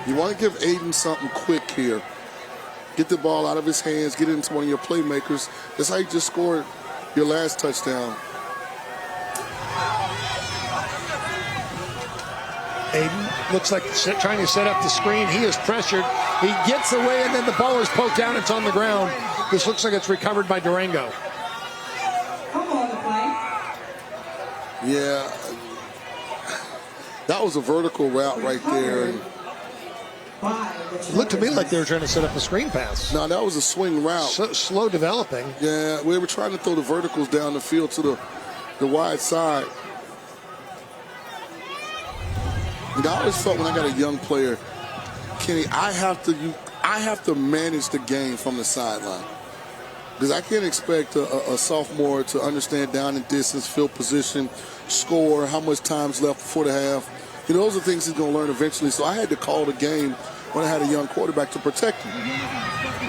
You want to give Aiden something quick here. Get the ball out of his hands, get it into one of your playmakers. That's how you just scored your last touchdown. Aiden looks like trying to set up the screen. He is pressured. He gets away, and then the ball is poked down. It's on the ground. This looks like it's recovered by Durango. Yeah, that was a vertical route right there. It looked to me like they were trying to set up a screen pass. No, that was a swing route. Slow developing. Yeah, we were trying to throw the verticals down the field to the wide side. And I always felt when I got a young player, Kenny, I have to manage the game from the sideline. Because I can't expect a sophomore to understand down and distance, field position, score, how much time's left before the half. You know, those are things he's going to learn eventually. So I had to call the game when I had a young quarterback to protect him.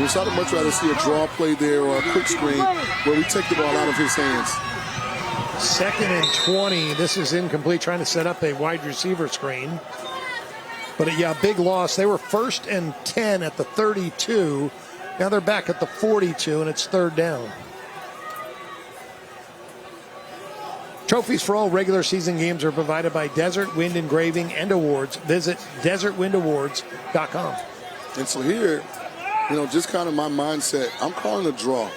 So I'd much rather see a draw play there or a quick screen where we take the ball out of his hands. 2nd and 20. This is incomplete, trying to set up a wide receiver screen. But yeah, big loss. They were 1st and 10 at the 32. Now they're back at the 42, and it's 3rd down. Trophies for all regular season games are provided by Desert Wind Engraving and Awards. Visit desertwindawards.com. And so here, you know, just kind of my mindset, I'm calling a draw.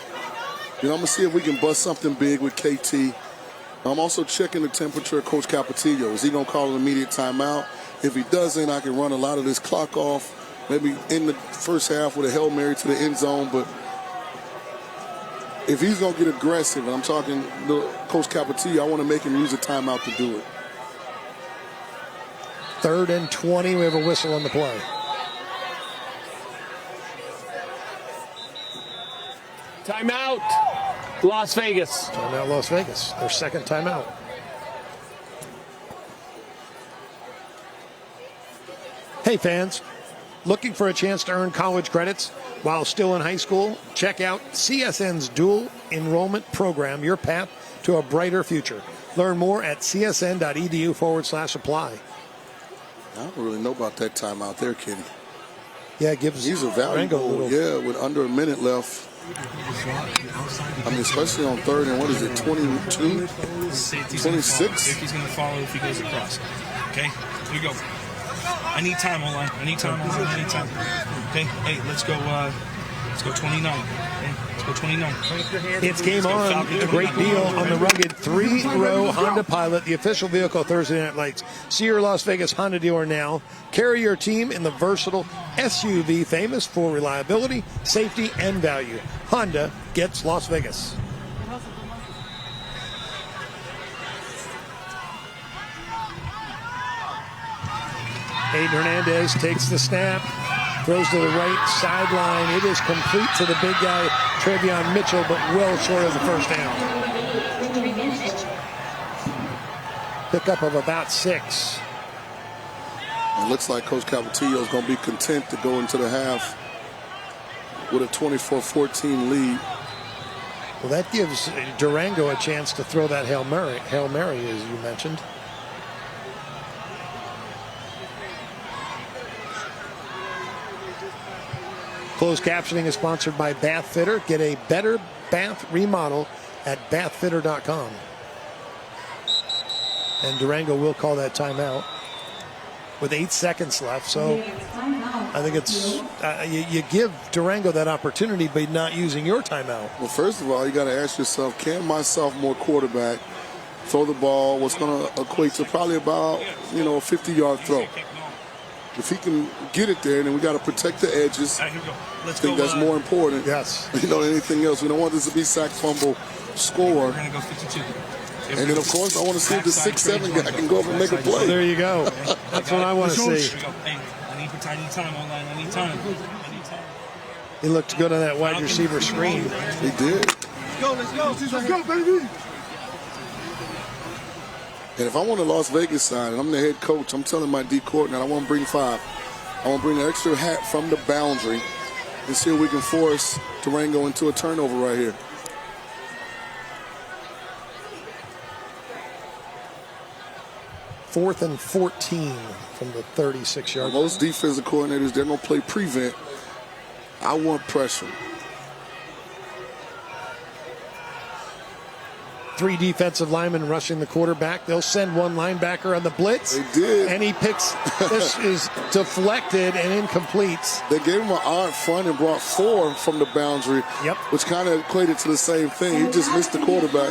You know, I'm going to see if we can bust something big with KT. I'm also checking the temperature of Coach Capetillo. Is he going to call an immediate timeout? If he doesn't, I can run a lot of this clock off, maybe in the first half with a Hail Mary to the end zone. But if he's going to get aggressive, and I'm talking to Coach Capetillo, I want to make him use a timeout to do it. 3rd and 20. We have a whistle on the play. Timeout, Las Vegas. Timeout, Las Vegas. Their 2nd timeout. Hey fans, looking for a chance to earn college credits while still in high school? Check out CSN's dual enrollment program, your path to a brighter future. Learn more at csn.edu/apply. I don't really know about that timeout there, Kenny. Yeah, it gives He's a valuable, yeah, with under a minute left. I mean, especially on 3rd and what is it, 22? 26? Safety's going to follow if he goes across. Okay, here we go. I need time online. I need time. Okay, hey, let's go 29. Okay, let's go 29. It's game on. A great deal on the rugged 3-row Honda Pilot, the official vehicle of Thursday Night Lights. See your Las Vegas Honda dealer now. Carry your team in the versatile SUV famous for reliability, safety, and value. Honda gets Las Vegas. Aiden Hernandez takes the snap, throws to the right sideline. It is complete to the big guy, Travion Mitchell, but well short of the first down. Pickup of about 6. It looks like Coach Capetillo is going to be content to go into the half with a 24-14 lead. Well, that gives Durango a chance to throw that Hail Mary, as you mentioned. Closed captioning is sponsored by Bath Fitter. Get a better bath remodel at bathfitter.com. And Durango will call that timeout with 8 seconds left. So I think it's you give Durango that opportunity by not using your timeout. Well, first of all, you got to ask yourself, can my sophomore quarterback throw the ball what's going to equate to probably about, you know, a 50-yard throw? If he can get it there, then we got to protect the edges. All right, here we go. I think that's more important. Yes. You know, than anything else. We don't want this to be sack, fumble, score. We're going to go 52. And then, of course, I want to see if the 6'7" guy can go up and make a play. There you go. That's what I want to see. Hey, I need time online. I need time. He looked good on that wide receiver screen. He did. Let's go, baby. And if I'm on the Las Vegas side and I'm the head coach, I'm telling my D coordinator, I want to bring 5. I want to bring an extra hat from the boundary and see if we can force Durango into a turnover right here. Fourth and 14 from the 36-yard line. Most defensive coordinators, they're going to play prevent. I want pressure. 3 defensive linemen rushing the quarterback. They'll send 1 linebacker on the blitz. They did. And he picks, this is deflected and incomplete. They gave him an odd front and brought 4 from the boundary, which kind of equated to the same thing. He just missed the quarterback.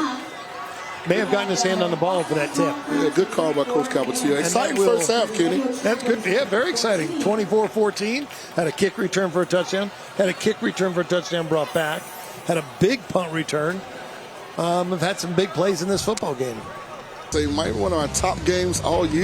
May have gotten his hand on the ball for that tip. Yeah, good call by Coach Cabotillo. Exciting first half, Kenny. That's good. Yeah, very exciting. 24-14. Had a kick return for a touchdown. Had a kick return for a touchdown brought back. Had a big punt return. We've had some big plays in this football game. They might be one of our top games all year.